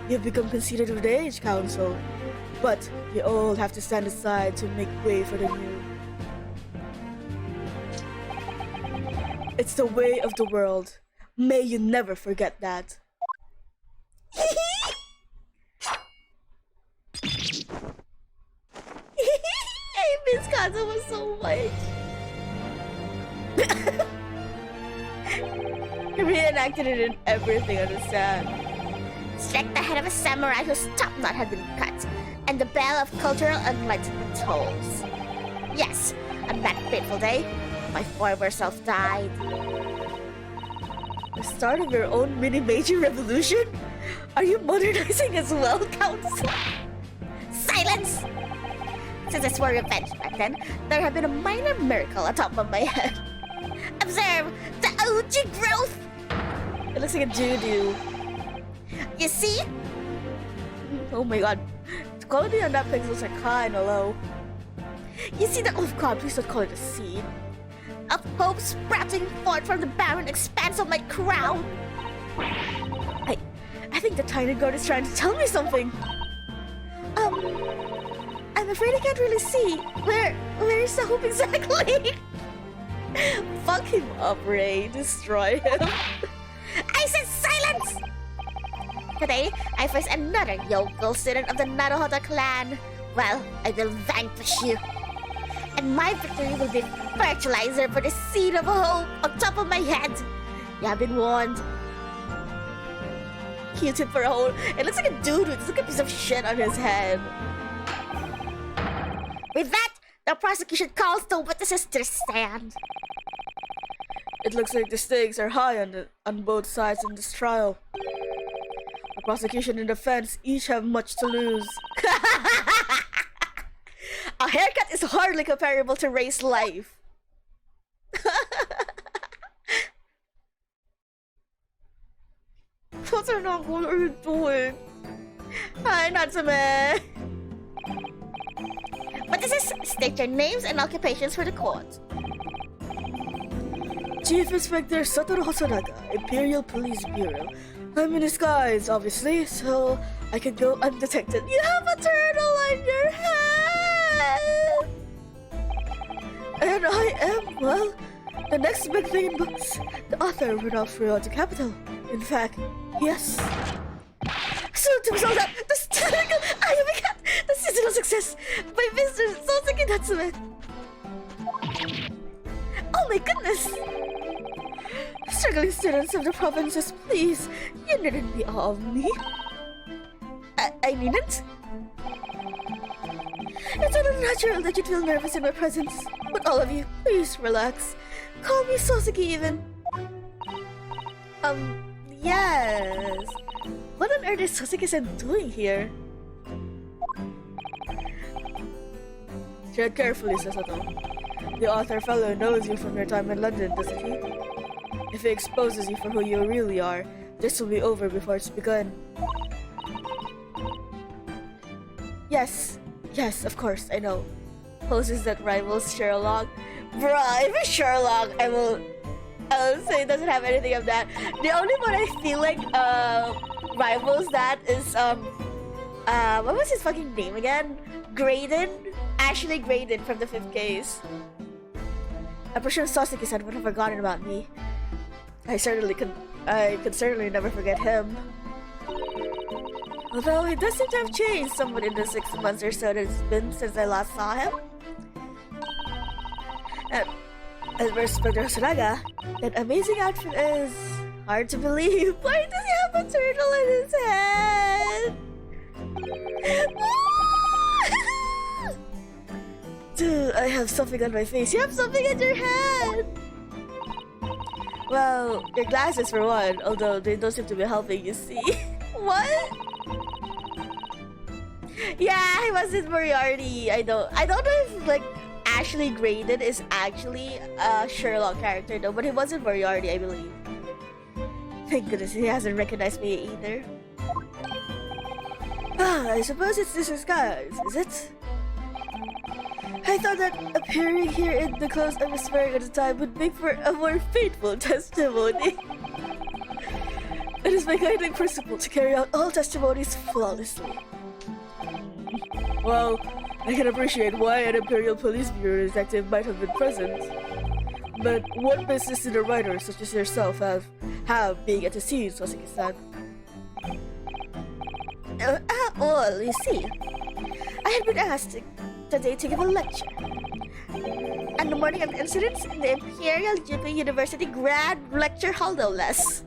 You've become conceited with age, Counsel. But you all have to stand aside to make way for the new. It's the way of the world. May you never forget that. I miss Kazuma so much. He reenacted it in everything, understand? Strike the head of a samurai whose top knot had been cut, and the bell of cultural enlightenment tolls. Yes, on that fateful day, My former self died. The start of your own mini-major revolution? Are you modernizing as well, Council? Silence! Since I swore revenge back then, there have been a minor miracle atop of my head. Observe the OG growth! It looks like a doo-doo. You see? Oh my god. The quality on that pixels are kinda low. You see that? Oh god, please don't call it a seed. Of hope sprouting forth from the barren expanse of my crown. I think the tiny god is trying to tell me something. I'm afraid I can't really see. Where is the hope exactly? Fuck him up, Ray. Destroy him. I said silence! Today, I face another yokel student of the Naruhodo clan. Well, I will vanquish you. And my victory will be fertilizer for the seed of hope on top of my head. You have been warned. Q-tip for a hole. It looks like a dude with like a piece of shit on his head. With that, the prosecution calls the witnesses to the stand. It looks like the stakes are high on both sides in this trial. The prosecution and defense each have much to lose. A haircut is hardly comparable to Ray's life. What are you doing? Hi, Natsume. But this is state your names and occupations for the court. Chief Inspector Satoru Hosonaga, Imperial Police Bureau. I'm in disguise, obviously, so I can go undetected. You have a turtle on your head! And I am, well, the next big thing in books. The author without throughout the capital. In fact, yes. So to result that, the I am a cat! The seasonal success by Mr. Soseki Natsume. Oh my goodness! Struggling students of the provinces, please, you needn't be all of me. I needn't? It's only natural that you feel nervous in my presence. But all of you, please relax. Call me Soseki even. Yes. What on earth is Soseki-san doing here? Tread carefully, Sasato. The author fellow knows you from your time in London, doesn't he? If he exposes you for who you really are, this will be over before it's begun. Yes, of course, I know. Poses that rivals Sherlock. Bruh, if it's Sherlock, I will say it doesn't have anything of that. The only one I feel like rivals that is what was his fucking name again? Graydon? Ashley Graydon from the 5th case. I'm pretty sure Soseki-san would have forgotten about me. I could certainly never forget him. Although he does seem to have changed somewhat in the 6 months or so that it's been since I last saw him. As for Inspector Hosonaga, that amazing outfit is hard to believe. Why does he have a turtle in his head? Dude, I have something on my face. You have something on your head! Well, your glasses for one, although they don't seem to be helping you see. What? Yeah, he was in Moriarty. I don't know if like Ashley Graydon is actually a Sherlock character though, but he was in Moriarty, I believe. Thank goodness he hasn't recognized me either. I suppose it's this disguise, is it? I thought that appearing here in the clothes I was wearing at the time would make for a more faithful testimony. It is my guiding principle to carry out all testimonies flawlessly. Well, I can appreciate why an Imperial Police Bureau detective might have been present. But what business did a writer such as yourself have being at the scene, Soseki-san? Well, you see, I had been asked today to give a lecture. On the morning of the incidents in the Imperial Yuma University Grand Lecture Hall, no less.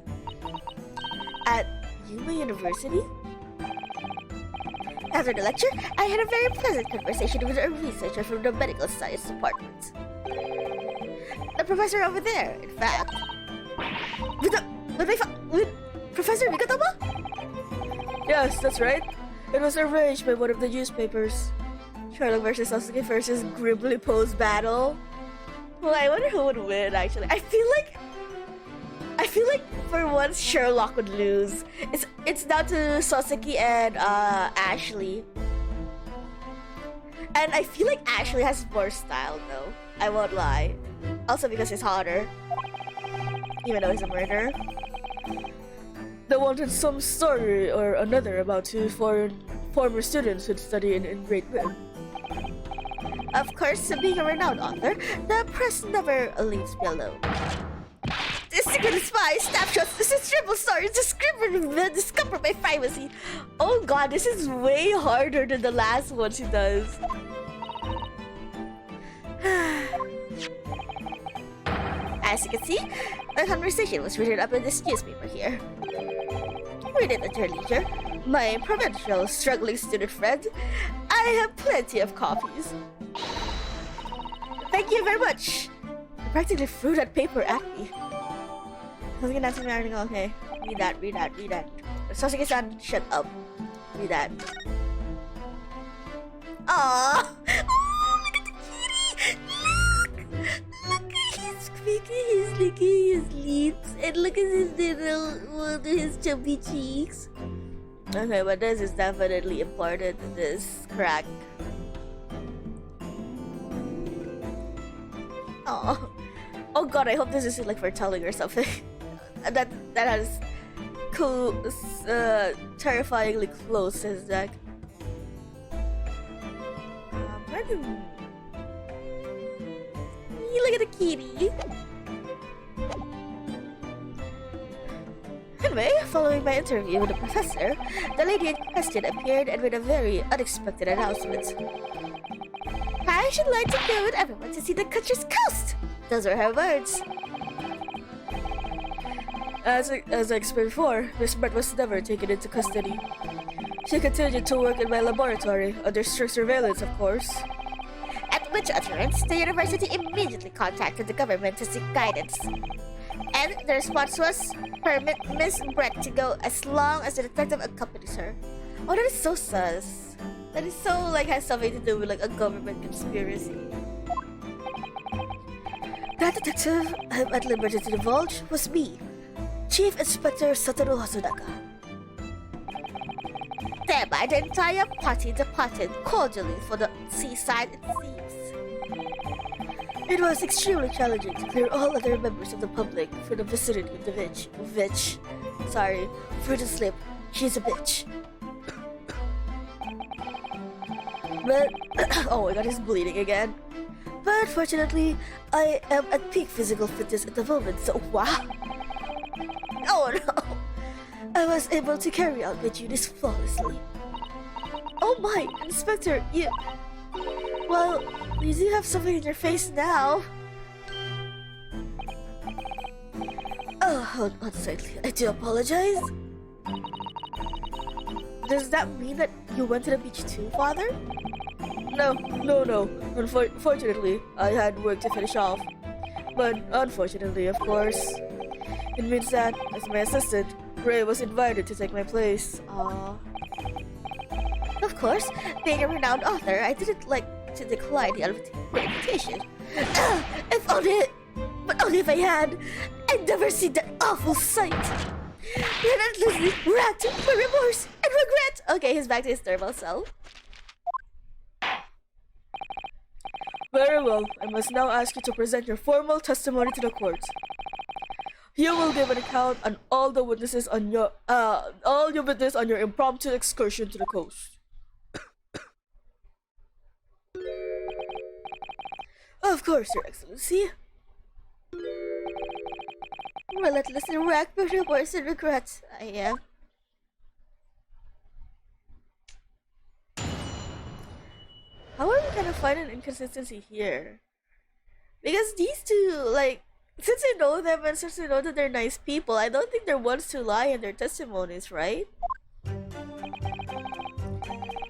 At Yuma University? After the lecture, I had a very pleasant conversation with a researcher from the medical science department. professor over there, in fact. With Professor Mikatama? Yes, that's right. It was arranged by one of the newspapers. Sherlock versus Sasuke versus grimly posed battle. Well, I wonder who would win, actually. I feel like for once Sherlock would lose. It's down to Sasuke and Ashley. And I feel like Ashley has more style though. I won't lie. Also because he's hotter. Even though he's a murderer. They wanted some story or another about two former students who'd study in Great Britain. Of course, being a renowned author, the press never leaves me alone. This secret spy snapshots, this is triple stories, discover my privacy. Oh god, this is way harder than the last one she does. As you can see, the conversation was written up in this newspaper here. Read it at your leisure. My provincial struggling student friend. I have plenty of copies. Thank you very much. You practically threw that paper at me. Sasuke dancing my article. Okay. Read that. Sasuke-san, shut up. Read that. Aww. Oh, look at the kitty. Look, he's licking his lips. And look at his chubby cheeks. Okay, but this is definitely important to this crack. Oh god, I hope this isn't like foretelling or something. that has cool, terrifyingly close to his neck. Look at the kitty. Anyway, following my interview with the professor, the lady in question appeared and made a very unexpected announcement. I should like to go with everyone to see the country's coast. Those were her words. As I explained before, Miss Brett was never taken into custody. She continued to work in my laboratory, under strict surveillance, of course. At which utterance, the university immediately contacted the government to seek guidance. And the response was, permit Miss Brett to go as long as the detective accompanies her. Oh, that is so sus. That is so, like, has something to do with, like, a government conspiracy. That detective I'm at liberty to divulge was me, Chief Inspector Satoru Hasudaka. Thereby, the entire party departed cordially for the seaside, it seems. It was extremely challenging to clear all other members of the public from the vicinity of the bitch. Sorry, for the slip. She's a bitch. But, oh my god, he's bleeding again. But fortunately, I am at peak physical fitness at the moment, so wow. Oh no! I was able to carry out my duties flawlessly. Oh my, Inspector, you... Well, you do have something in your face now. Oh, hold on slightly. I do apologize. Does that mean that you went to the beach too, Father? No. Fortunately, I had work to finish off. But unfortunately, of course, it means that, as my assistant, Ray was invited to take my place. Of course, being a renowned author, I didn't like to decline the invitation. But only if I had. I'd never seen that awful sight. Relentlessly racked by remorse and regret. Okay, he's back to his normal self. Very well. I must now ask you to present your formal testimony to the court. You will give an account on all the witnesses on your witness on your impromptu excursion to the coast. Of course, Your Excellency. Relentlessly racked by remorse and regret, I am. How are we gonna find an inconsistency here? Because these two, like, since I know them and since I know that they're nice people, I don't think they're ones to lie in their testimonies, right?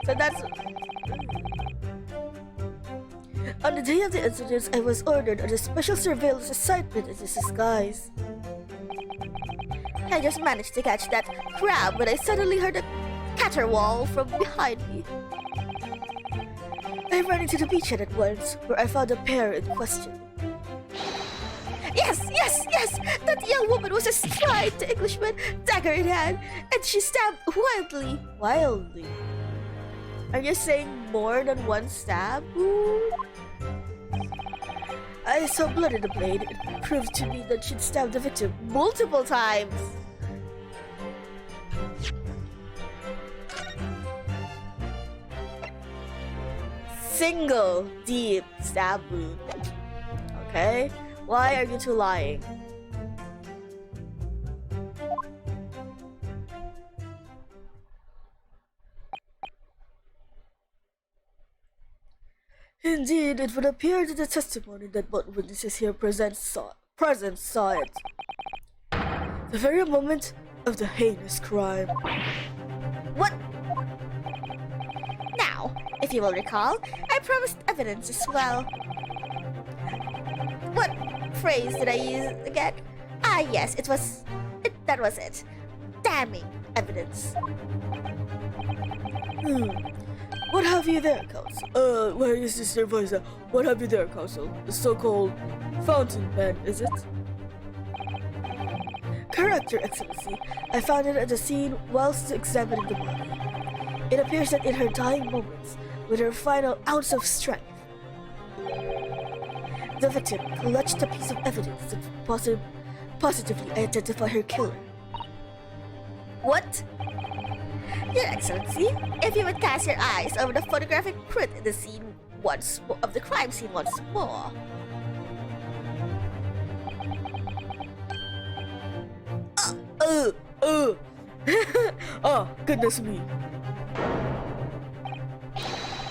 So that's... On the day of the incidents, I was ordered on a special surveillance assignment in disguise. I just managed to catch that crab when I suddenly heard a caterwaul from behind me. I ran into the beachhead at once, where I found the pair in question. Yes! That young woman was astride the Englishman, dagger in hand, and she stabbed wildly. Wildly? Are you saying more than one stab? Ooh. I saw blood in the blade. It proved to me that she'd stabbed the victim multiple times. Single deep stab wound. Okay. Why are you two lying? Indeed, it would appear that the testimony that both witnesses here present saw it. The very moment of the heinous crime. What? Now, if you will recall, I promised evidence as well. What phrase did I use again? Ah, yes, that was it. Damning evidence. What have you there, Counsel? Where is this advisor? What have you there, Counsel? The so-called fountain pen, is it? Correct, Your Excellency. I found it at the scene whilst examining the body. It appears that in her dying moments, with her final ounce of strength, the victim clutched a piece of evidence that positively identify her killer. What? Your Excellency, if you would cast your eyes over the photographic print in the scene of the crime scene once more. Oh, goodness me.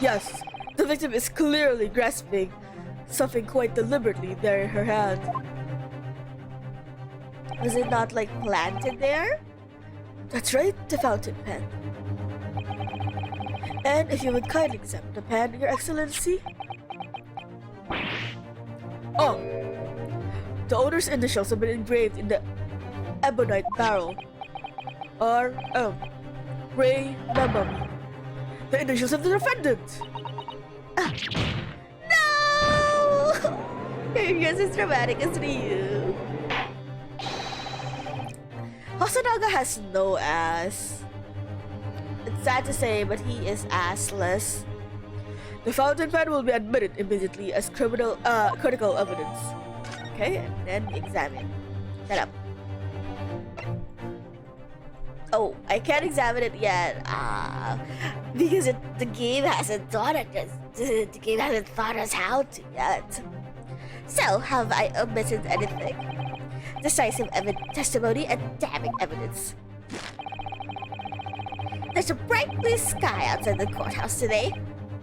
Yes, the victim is clearly grasping something quite deliberately there in her hand. Was it not like planted there? That's right, the fountain pen. And if you would kindly examine the pen, Your Excellency. Oh, the owner's initials have been engraved in the ebonite barrel. R.M. Ray Namami. The initials of the defendant. No! You're just as dramatic as Ryu. Hosonaga has no ass. It's sad to say, but he is assless. The fountain pen will be admitted immediately as critical evidence. Okay, and then examine. Shut up. Oh, I can't examine it yet. Because the game hasn't taught us how to yet. So, have I omitted anything? Decisive testimony and damning evidence. There's a bright blue sky outside the courthouse today.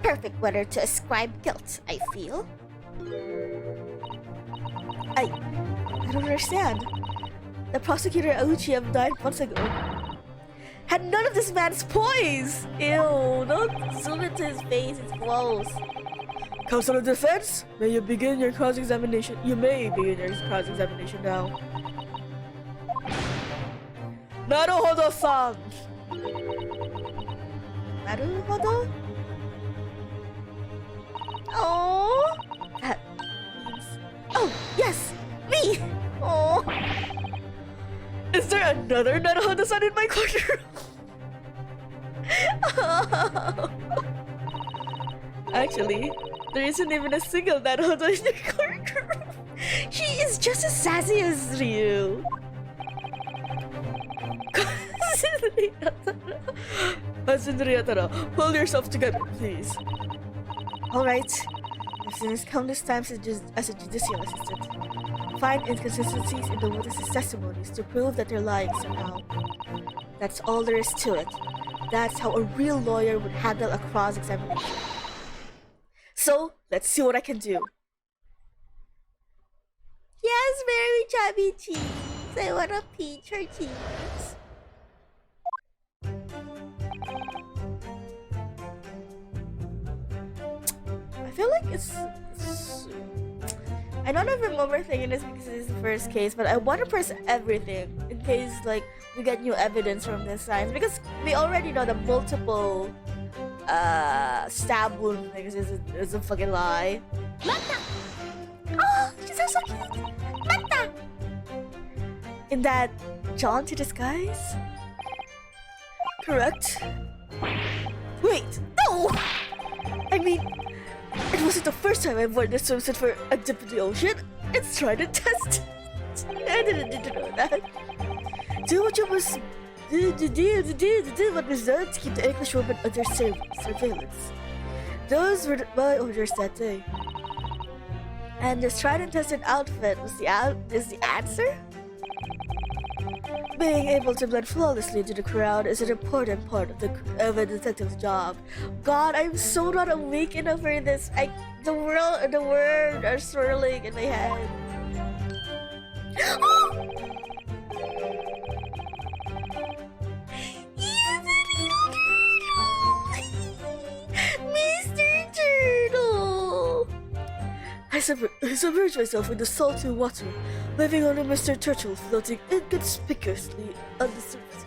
Perfect weather to ascribe guilt, I feel. I don't understand. The prosecutor Auchi of 9 months ago had none of this man's poise. Ew, don't zoom into his face, it's gross. Counsel of Defense, may you begin your cross-examination. You may begin your cross-examination now. Naruhodo-san! Naruhodo? Oh, that means... Oh, yes! Me! Oh. Is there another Naruhodo-san in my corner? Oh. Actually, there isn't even a single Naruhodo in your corner. She is just as sassy as Ryu. Ryotaro, pull yourself together, please. Alright. I've seen this countless times as a judicial assistant. Find inconsistencies in the witnesses' testimonies to prove that they're lying somehow. That's all there is to it. That's how a real lawyer would handle a cross-examination. So, let's see what I can do. Yes, very chubby cheeks. I want to peach her cheeks. I feel like it's I know if I'm overthinking this because this is the first case, but I want to press everything in case like we get new evidence from this signs, because we already know the multiple stab wound things is a fucking lie.
Mata! Oh, she's so cute! Mata!
In that jaunty disguise? Correct. Wait, no! I mean, it wasn't the first time I've worn this swimsuit for a dip in the ocean. It's tried and tested. I didn't need to know that. Do what you must do what was done to keep the English woman under surveillance. Those were my orders that day. And this tried and tested outfit is the answer? Being able to blend flawlessly into the crowd is an important part of a detective's job. God, I'm so not awake enough for this. The words are swirling in my head. Mr. Turtle! I submerged myself in the salty water, leaving only Mr. Turtle floating inconspicuously on the surface.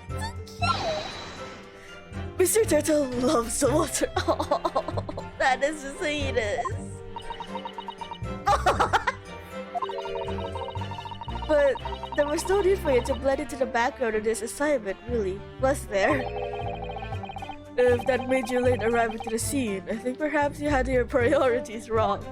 Mr. Turtle loves the water. Oh, that is the sweetest. But there was no need for you to blend into the background of this assignment, really, was there? If that made you late arriving to the scene, I think perhaps you had your priorities wrong.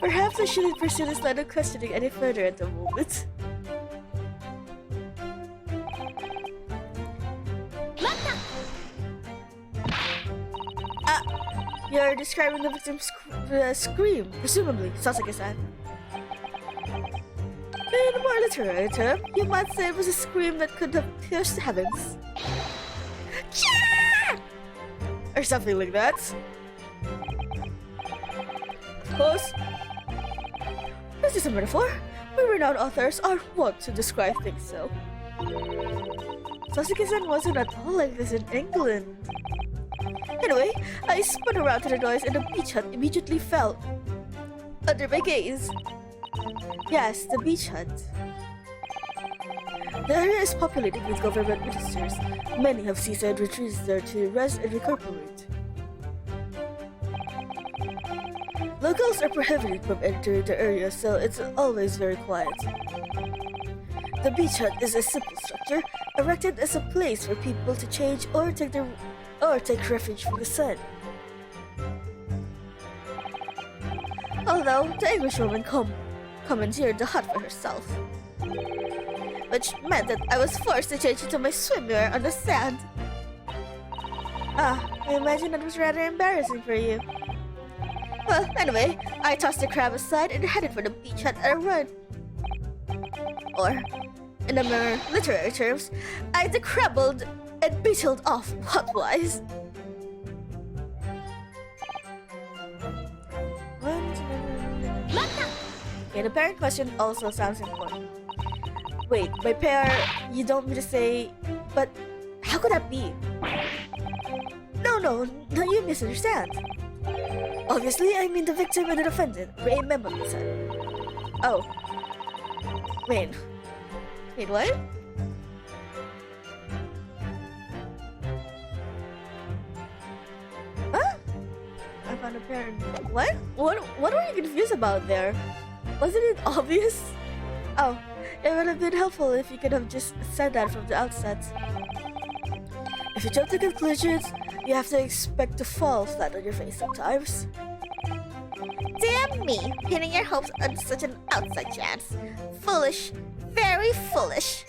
Perhaps I shouldn't pursue this line of questioning any further at the moment. You're describing the victim's scream, presumably, Sasaki-san. In a more literary term, you might say it was a scream that could have pierced the heavens. Or something like that. Of course. This is a metaphor. We renowned authors are wont to describe things so. Sasaki-san wasn't at all like this in England. Anyway, I spun around to the noise and the beach hut immediately fell under my gaze. Yes, the beach hut. The area is populated with government ministers. Many have seaside retreats there to rest and recuperate. Locals are prohibited from entering the area, so it's always very quiet. The beach hut is a simple structure, erected as a place for people to change or take refuge from the sun. Although the Englishwoman commandeered the hut for herself, which meant that I was forced to change into my swimwear on the sand. I imagine that was rather embarrassing for you. Well, anyway, I tossed the crab aside and headed for the beach hut at a run. Or, in the more literary terms, I decrabbled and beetled off hut-wise. Okay, the parent question also sounds important. Wait, by pair, you don't mean to say... But how could that be? No, you misunderstand. Obviously, I mean the victim and the defendant. Remember me, son. Oh. Wait, what? Huh? I found a parent. What? What were you confused about there? Wasn't it obvious? Oh, it would have been helpful if you could have just said that from the outset. If you jump to conclusions, you have to expect to fall flat on your face sometimes. Damn me, pinning your hopes on such an outside chance. Foolish. Very foolish.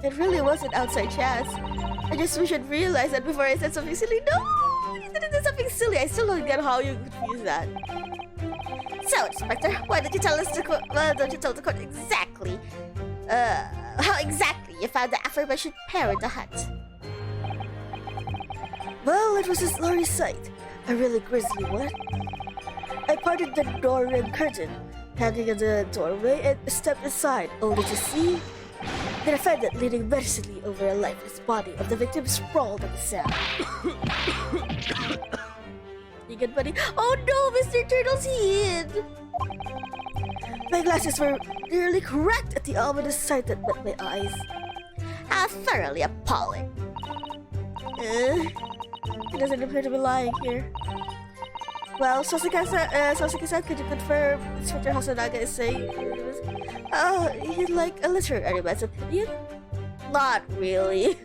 It really was an outside chance. I just wish I'd realized that before I said something silly. No! You didn't do something silly. I still don't get how you could use that. So, Inspector, why don't you tell us don't you tell the court exactly, how exactly you found the aforementioned pair in the hut? Well, it was a slurry sight. A really grisly one. I parted the door and curtain, hanging in the doorway, and stepped inside, only to see the defendant leaning menacingly over a lifeless body of the victim sprawled on the sand. You good, buddy? Oh no, Mr. Turtle's hid! My glasses were nearly cracked at the ominous sight that met my eyes. How thoroughly appalling. He doesn't appear to be lying here. Well, Sasuke-san, could you confirm Inspector Hasanaga is saying he'd like a literary man's opinion? Not really.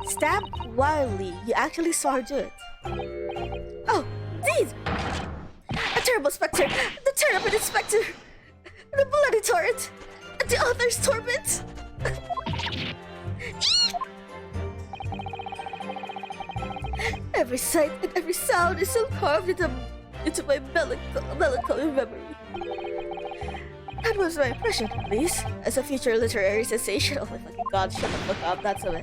Stab wildly, you actually saw her do it. Oh, indeed! A terrible specter! The terrible inspector! The bloody torrent! The author's torment! Every sight and every sound is so carved into my melancholy memory. That was my impression, at least, as a future literary sensation. Oh my fucking god, shut the fuck up, that's a...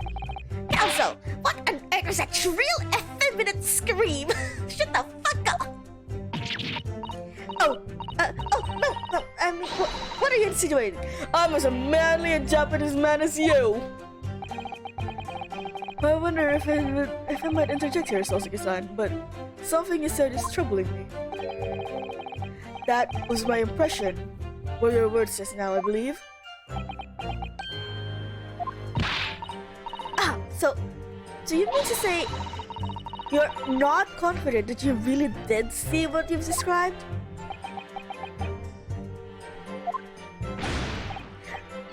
Also, what on earth was that shrill, effeminate scream? Shut the fuck up! No, I mean, what are you insinuating? I'm as a manly and Japanese man as you! I wonder if I might interject here, Sasuke-san, but something you said is troubling me. That was my impression. Were your words just now, I believe? So, do you mean to say you're not confident that you really did see what you've described?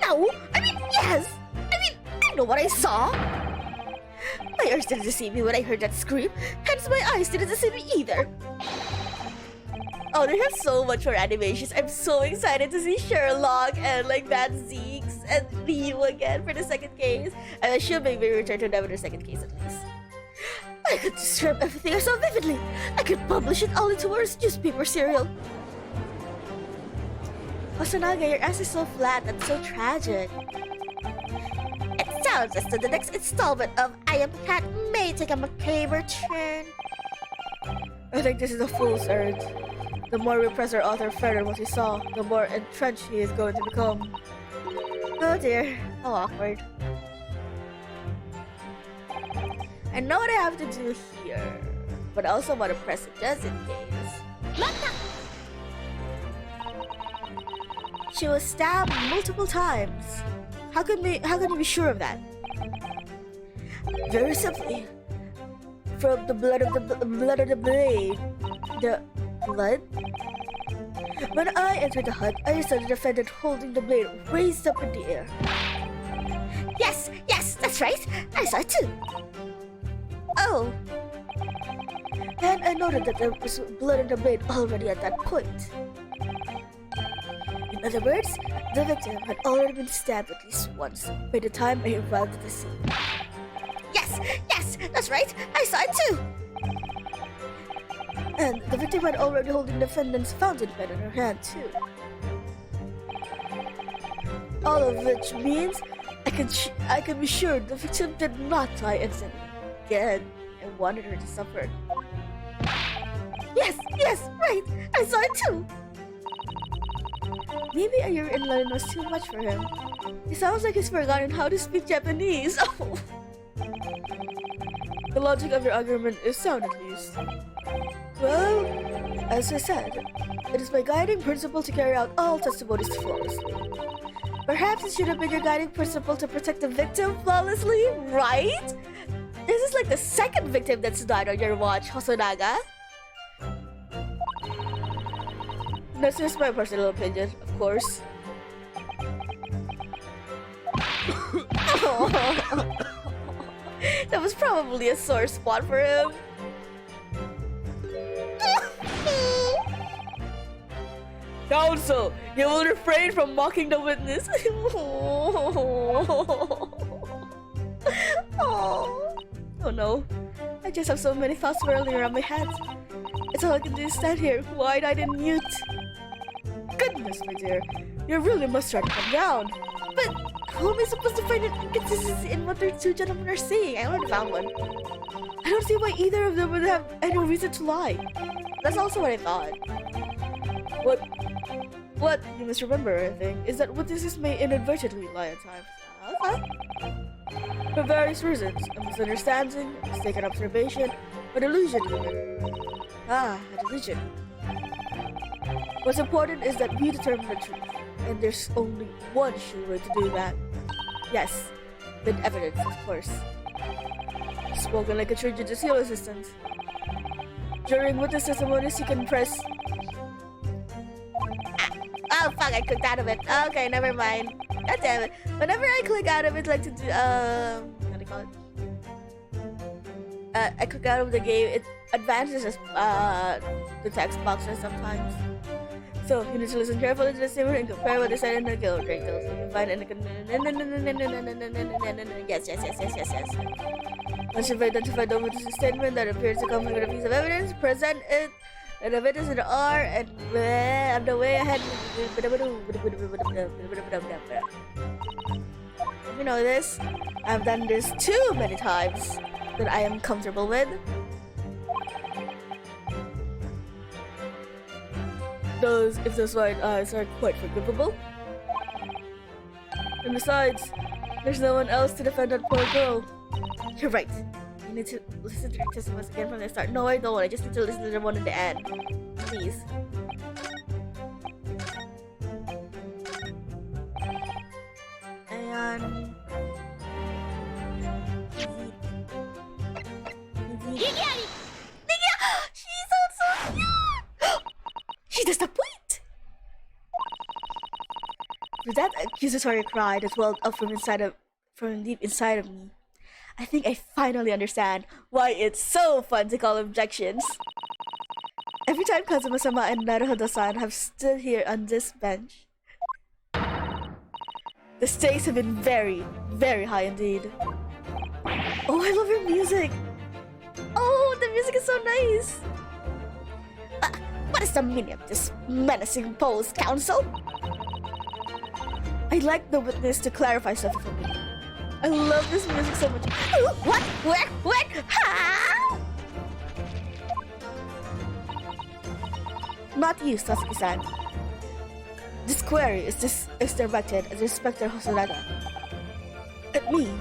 No, I mean, yes! I know what I saw! My ears didn't deceive me when I heard that scream, hence my eyes didn't deceive me either. Oh, they have so much more animations. I'm so excited to see Sherlock and like that Zeeks and Leo again for the second case. And I should maybe return to them in the second case at least. I could describe everything I saw vividly. I could publish it all into words, newspaper serial. Hasanaga, your ass is so flat and so tragic. It sounds as though the next installment of I Am Cat may take a macabre turn. I think this is a fool's errand. The more we press our author further what he saw, the more entrenched he is going to become. Oh dear, how awkward. I know what I have to do here, but I also want to press it just in case. She was stabbed multiple times. How can you be sure of that? Very simply, from the blood of the blade. The blood? When I entered the hut, I saw the defendant holding the blade raised up in the air. Yes, that's right. I saw it too. Oh. And I noted that there was blood on the blade already at that point. In other words, the victim had already been stabbed at least once by the time I arrived at the scene. Yes, that's right. I saw it too. And the victim had already holding the defendant's fountain pen in her hand too. All of which means I can be sure the victim did not die instantly. Again, I wanted her to suffer. Yes, right. I saw it too. Maybe a year in London was too much for him. It sounds like he's forgotten how to speak Japanese. Oh. The logic of your argument is sound at least. Well, as I said, it is my guiding principle to carry out all testimonies flawlessly. Perhaps it should have been your guiding principle to protect the victim flawlessly, right? This is like the second victim that's died on your watch, Hosonaga. That's just my personal opinion, of course. That was probably a sore spot for him. Counsel, you will refrain from mocking the witness. Oh no, I just have so many thoughts swirling around my head. It's all I can do is stand here, wide-eyed and mute. Goodness, my dear, you really must try to calm down. But How am I supposed to find an inconsistency in what their two gentlemen are saying? I already found one. I don't see why either of them would have any reason to lie. That's also what I thought. What you must remember, I think, is that witnesses may inadvertently lie at times. Okay. For various reasons, a misunderstanding, a mistaken observation, or delusion even. A delusion. What's important is that we determine the truth, and there's only one sure way to do that. Yes, with evidence, of course. Spoken like a true judicial assistant. During witness testimonies, you can press... Oh fuck, I clicked out of it. Okay, never mind. God damn it. Whenever I click out of it, like to do, what do you call it? I click out of the game, it advances the text boxes sometimes. So, you need to listen carefully to the statement and compare what they said in the guild rankings. You can find yes. Once you've identified the witness statement that appears to come with a piece of evidence, present it and the witness in the R and on the way ahead. You know this. I've done this too many times that I am comfortable with. If those white eyes are quite forgivable. And besides, there's no one else to defend that poor girl. You're right. You need to listen to the testimonies again from the start. No, I don't. I just need to listen to the one in the end. Please. And... She sounds so cute! She does not point! With that accusatory cry that welled up from deep inside of me, I think I finally understand why it's so fun to call objections. Every time Kazuma-sama and Naruhodo-san have stood here on this bench, the stakes have been very, very high indeed. Oh, I love your music! Oh, the music is so nice! What is the meaning of this menacing pose, Council? I'd like the witness to clarify something for me. I love this music so much. What? Where? How? Not you, Sasuke-san. This query is directed at Inspector Hosonaga. At me.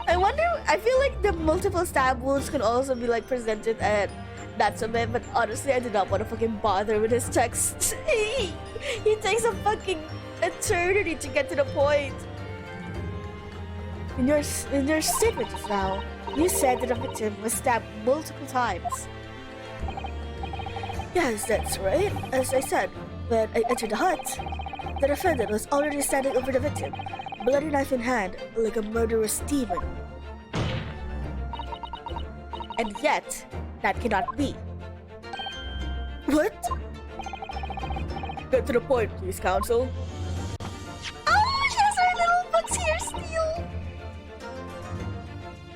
I feel like the multiple stab wounds can also be like presented at Natsume, but honestly, I did not want to fucking bother with his text. He takes a fucking eternity to get to the point. In your statement just now, you said that the victim was stabbed multiple times. Yes, that's right. As I said, when I entered the hut, the defendant was already standing over the victim, bloody knife in hand, like a murderous demon. And yet, that cannot be. What? Get to the point, please, Counsel. Oh, she has her little books here still.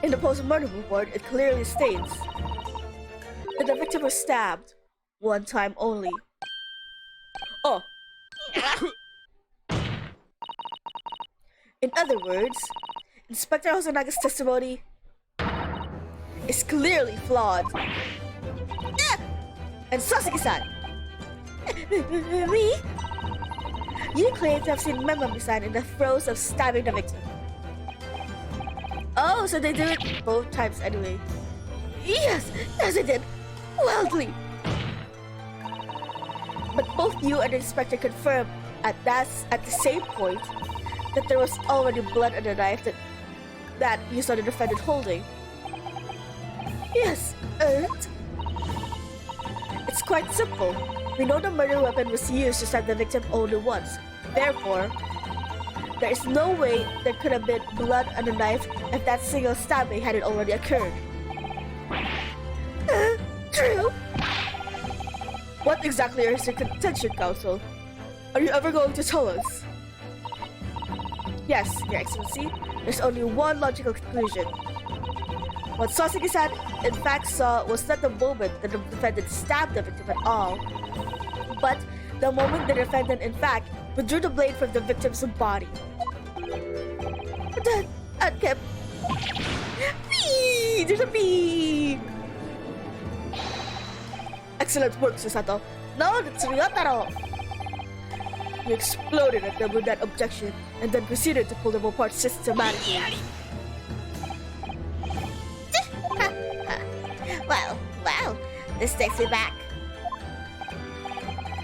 In the post-mortem report, it clearly states that the victim was stabbed one time only. Oh. In other words, Inspector Hosanaga's testimony is clearly flawed. And Sasuke-san! Me? You claim to have seen Memami-san in the throes of stabbing the victim. Oh, so they do it both times anyway. Yes, I did. Wildly. But both you and the inspector confirmed at the same point that there was already blood on the knife that you saw the defendant holding. Yes, and it's quite simple. We know the murder weapon was used to stab the victim only once. Therefore, there is no way there could have been blood on the knife if that single stabbing hadn't already occurred. True. What exactly is your contention, Counsel? Are you ever going to tell us? Yes, Your Excellency. There's only one logical conclusion. What Sasuke-san in fact saw was not the moment that the defendant stabbed the victim at all, but the moment the defendant in fact withdrew the blade from the victim's body. That kept. Bee! There's a bee! Excellent work, Susato. Now that's Ryotaro! You exploded at them with that objection and then proceeded to pull them apart systematically.
Well, this takes me back.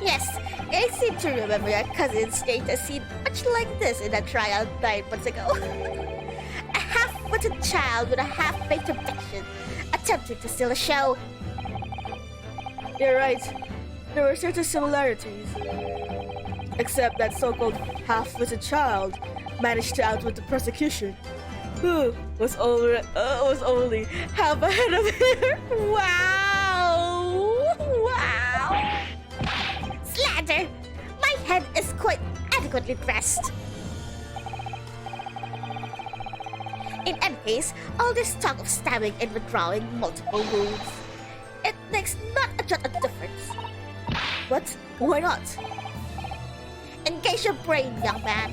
Yes, I seem to remember your cousin staged a scene much like this in a trial 9 months ago. A half-witted child with a half-baked objection attempting to steal a show.
You're right. There were certain similarities. Except that so-called half-witted child managed to outwit the prosecution, who was only half ahead of him. Wow! Wow!
Slander! My head is quite adequately dressed. In any case, all this talk of stabbing and withdrawing multiple wounds, it makes not a jot of difference.
What? Why not?
Engage your brain, young man.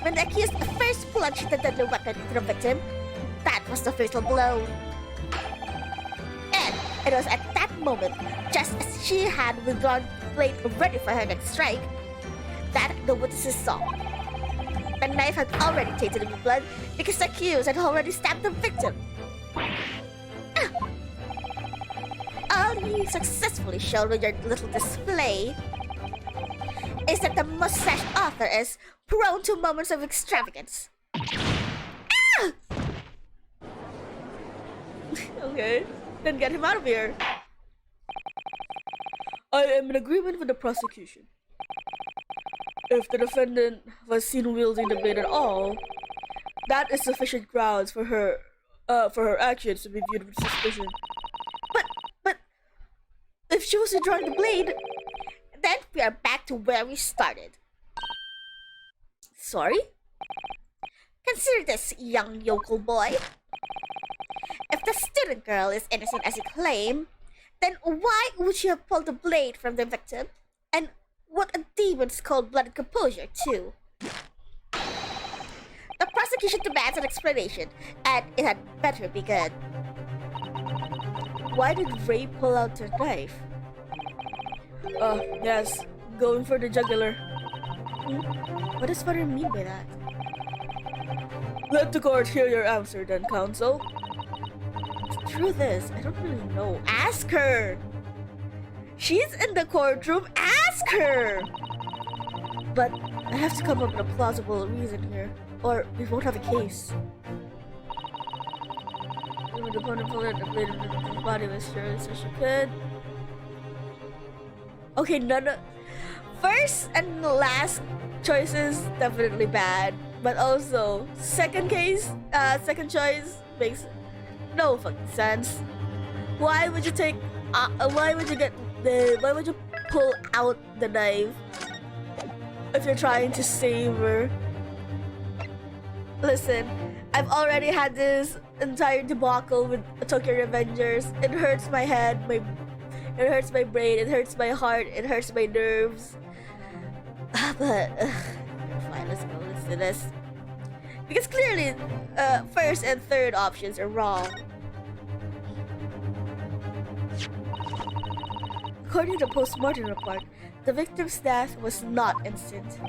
When the accused first plunged the deadly weapon into the victim, that was the fatal blow. And it was at that moment, just as she had withdrawn the blade ready for her next strike, that the witnesses saw. The knife had already tainted with blood because the accused had already stabbed the victim. All you successfully showed with your little display is that the mustached author is prone to moments of extravagance.
Okay, then get him out of here. I am in agreement with the prosecution. If the defendant was seen wielding the blade at all, that is sufficient grounds for her actions to be viewed with suspicion.
But if she was withdrawing the blade, then we are back to where we started.
Sorry?
Consider this, young yokel boy. If the student girl is innocent as you claim, then why would she have pulled the blade from the victim? And what a demon's cold-blooded composure, too. The prosecution demands an explanation, and it had better be good.
Why did Ray pull out her knife? Yes, going for the jugular. What does father mean by that? Let the court hear your answer then, counsel. The truth is, I don't really know. Ask her! She's in the courtroom, ask her! But I have to come up with a plausible reason here, or we won't have a case. The opponent pulled out the blade of the body was sure so she could. Okay, none of... First and last choices definitely bad, but also second choice makes no fucking sense. Why would you take? Why would you pull out the knife if you're trying to save her? Listen, I've already had this entire debacle with Tokyo Revengers. It hurts my head, it hurts my brain, it hurts my heart, it hurts my nerves. But fine, let's go. Let's do this. Because clearly, first and third options are wrong. According to the post-mortem report, the victim's death was not instant.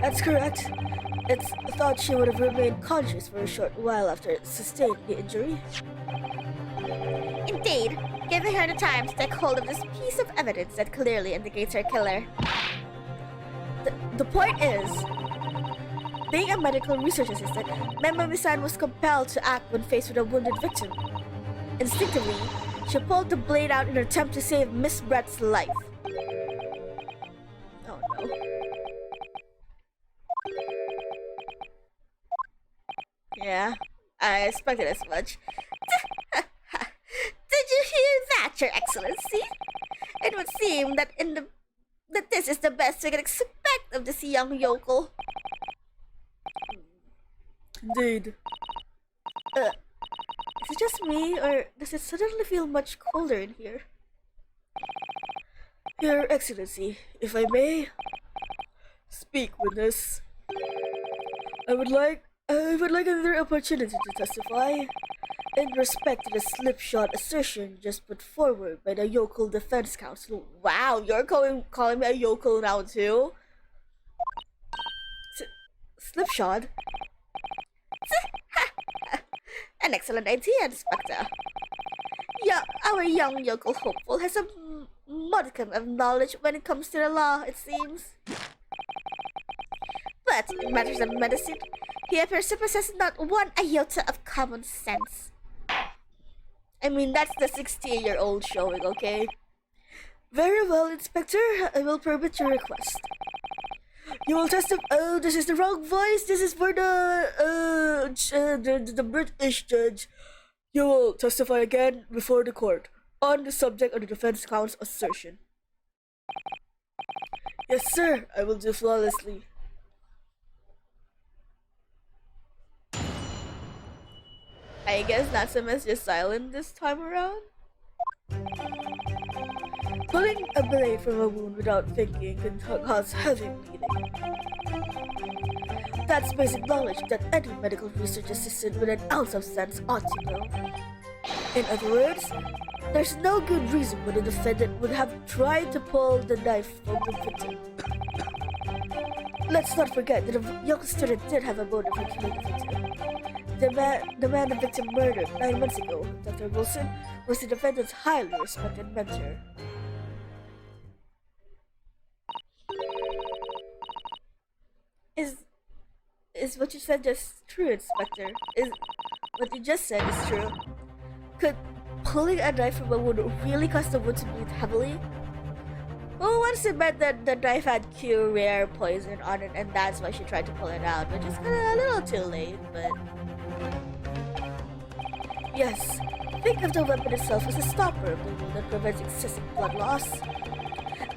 That's correct. It's thought she would have remained conscious for a short while after sustaining the injury.
Indeed, giving her the time to take hold of this piece of evidence that clearly indicates her killer.
The point is, being a medical research assistant, Memami-san was compelled to act when faced with a wounded victim. Instinctively, she pulled the blade out in an attempt to save Miss Brett's life. Oh no. Yeah, I expected as much.
Did you hear that, Your Excellency? It would seem that that this is the best we can expect of this young yokel.
Indeed. Is it just me, or does it suddenly feel much colder in here? Your Excellency, if I may, speak, witness. I would like another opportunity to testify in respect to the slipshod assertion just put forward by the Yokel Defense Council. Wow, you're calling me a yokel now too? Slipshod?
An excellent idea, Inspector. Yeah, our young yokel hopeful has a modicum of knowledge when it comes to the law, it seems. But in matters of medicine, he appears to possess not one iota of common sense.
I mean, that's the 16-year-old showing, okay? Very well, Inspector. I will permit your request. You will testify. Oh, this is the wrong voice. This is for the British judge. You will testify again before the court on the subject of the defense counsel's assertion. Yes, sir. I will do flawlessly. I guess Natsum is just silent this time around. Pulling a blade from a wound without thinking can cause heavy bleeding. That's basic knowledge that any medical research assistant with an ounce of sense ought to know. In other words, there's no good reason why the defendant would have tried to pull the knife from the victim. Let's not forget that the young student did have a motive for killing the victim. The man the victim murdered 9 months ago, Dr. Wilson, was the defendant's highly respected mentor. Is what you said just true, Inspector? Is what you just said is true? Could pulling a knife from a wound really cause the wound to bleed heavily? Well, once it meant that the knife had cure rare poison on it, and that's why she tried to pull it out, which is kind of a little too late, but... Yes, think of the weapon itself as a stopper of the wound that prevents excessive blood loss.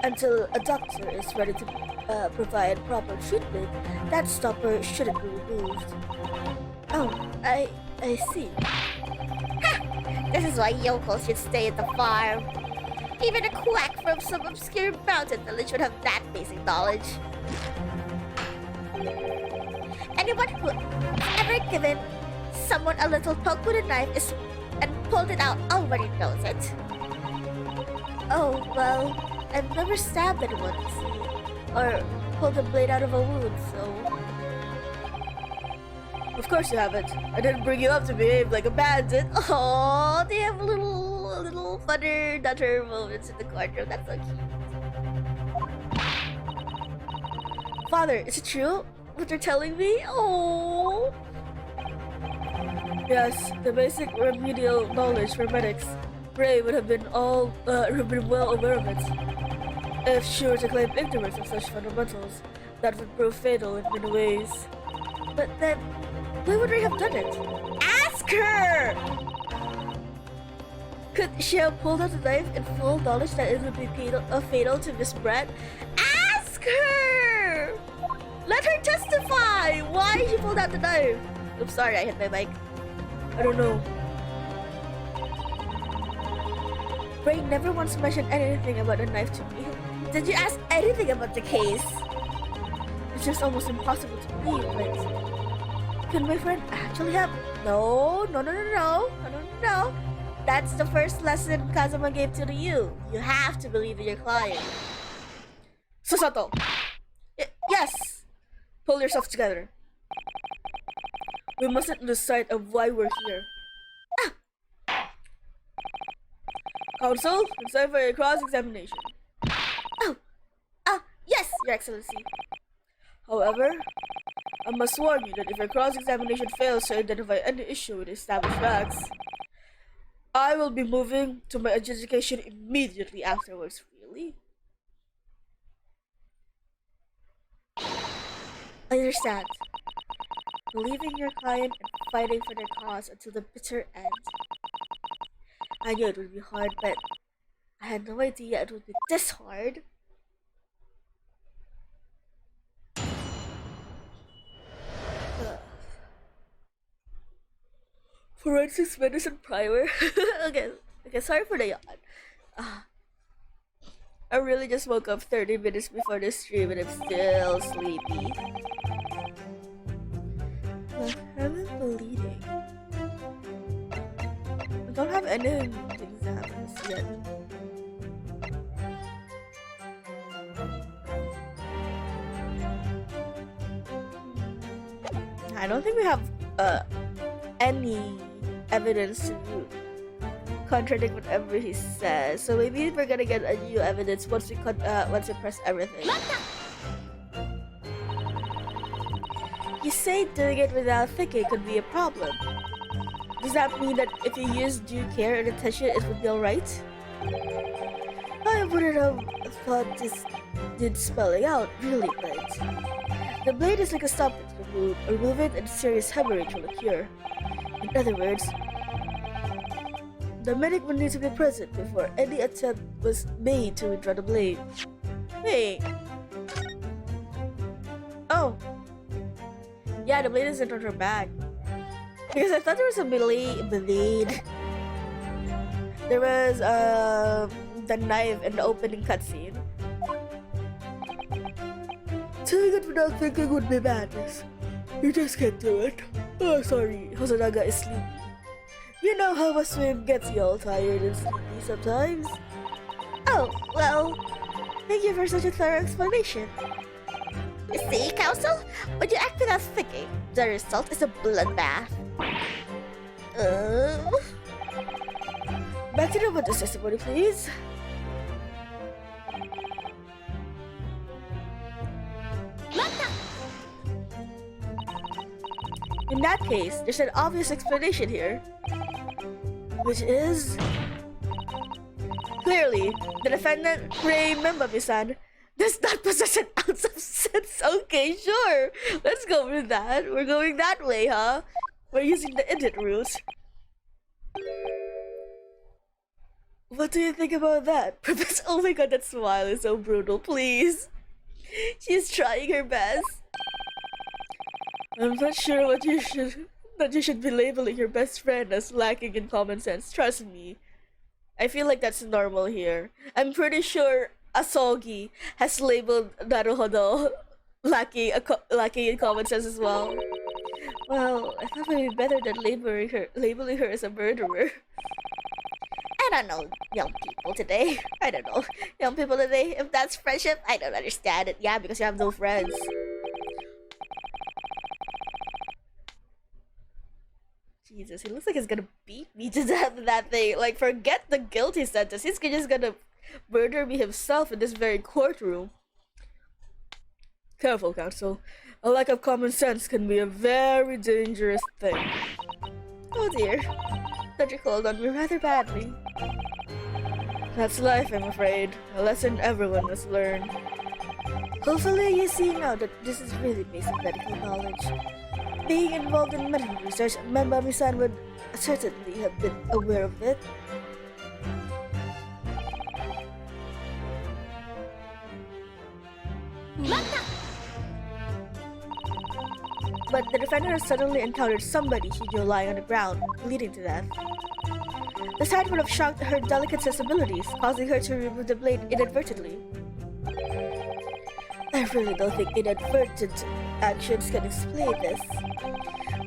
Until a doctor is ready to provide proper treatment, that stopper shouldn't be removed. Oh, I see.
Ha! This is why yokels should stay at the farm. Even a quack from some obscure mountain village would have that basic knowledge. Anyone who ever given someone a little poke with a knife and pulled it out already knows it.
Oh, well, I've never stabbed anyone, or pulled a blade out of a wound, so... Of course you haven't. I didn't bring you up to behave like a bandit. Oh, they have little funner, nutter moments in the courtroom. That's so cute. Father, is it true what you're telling me? Oh. Yes, the basic remedial knowledge for medics. Ray would have been well aware of it. If she were to claim ignorance of such fundamentals, that would prove fatal in many ways. But then, why would Ray have done it? Ask her! Could she have pulled out the knife in full knowledge that it would be fatal to Miss Brett? Ask her! Let her testify! Why she pulled out the knife? I'm sorry, I hit my mic. I don't know. Ray never once mentioned anything about a knife to me. Did you ask anything about the case? It's just almost impossible to believe, but... Could my friend actually have... No. That's the first lesson Kazuma gave to you. You have to believe in your client. Susato! Yes! Pull yourself together. We mustn't lose sight of why we're here. Counsel, it's time for a cross-examination.
Yes, Your Excellency.
However, I must warn you that if your cross-examination fails to identify any issue with established facts, I will be moving to my adjudication immediately afterwards. Really? I understand. Believing your client and fighting for their cause until the bitter end. I knew it would be hard, but I had no idea it would be this hard. Forensics medicine primer. okay, sorry for the yawn. I really just woke up 30 minutes before the stream and I'm still sleepy. Prevent bleeding. I don't have any exams yet. I don't think we have any evidence to contradict whatever he says. So maybe we're gonna get a new evidence once we press everything. You say doing it without thinking could be a problem. Does that mean that if you use due care and attention, it would be alright? I wouldn't have thought this did spelling out, really, but the blade is like a stoppage. Remove it and serious hemorrhage will occur. In other words, the medic would need to be present before any attempt was made to withdraw the blade. Hey. Oh. Yeah, the blade isn't on her back. Because I thought there was a blade. There was the knife in the opening cutscene. Doing it without thinking would be madness. You just can't do it. Oh, sorry. Hosonaga is sleepy. You know how a swim gets you all tired and sleepy sometimes?
Oh, well,
Thank you for such a thorough explanation.
you see, Council? When you act without thinking, the result is a bloodbath.
Back to the witness testimony, please. In that case, there's an obvious explanation here. Which is... Clearly, the defendant, Rei Membami-san, does not possess an ounce of sense. Okay, sure. Let's go with that. We're going that way, huh? We're using the Indit route. What do you think about that? Professor, oh my god, that smile is so brutal, please. She's trying her best. I'm not sure that you should be labeling your best friend as lacking in common sense. Trust me. I feel like that's normal here. I'm pretty sure Asogi has labeled Naruhodo lacking in common sense as well. Well, I thought it would be better than labeling her as a murderer.
I don't know, young people today. I don't know, young people today. If that's friendship, I don't understand it. Yeah, because you have no friends.
Jesus, he looks like he's gonna beat me to death with that thing. Like, forget the guilty sentence. He's just gonna murder me himself in this very courtroom. Careful, Counsel. A lack of common sense can be a very dangerous thing. Oh dear. That you called on me rather badly. That's life, I'm afraid. A lesson everyone must learn. Hopefully you see now that this is really basic medical knowledge. Being involved in medical research, Membami-san would certainly have been aware of it. But the defender has suddenly encountered somebody she knew lying on the ground, bleeding to death. The sight would have shocked her delicate sensibilities, causing her to remove the blade inadvertently. I really don't think inadvertent actions can explain this.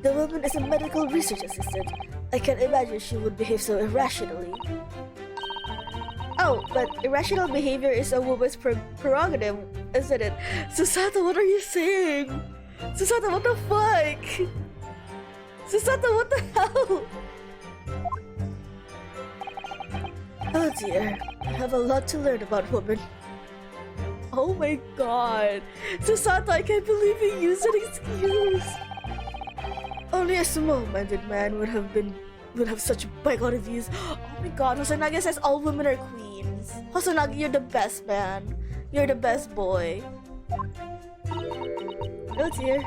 The woman is a medical research assistant. I can't imagine she would behave so irrationally. Oh, but irrational behavior is a woman's prerogative, isn't it? Susato, what are you saying? Susato, what the fuck? Susato, what the hell? Oh dear, I have a lot to learn about women. Oh my god. Susato, I can't believe you used an excuse. Only a small-minded man would have such bygone views. Oh my god, Hosonaga says all women are queens. Hosonaga, you're the best man. You're the best boy. Oh dear.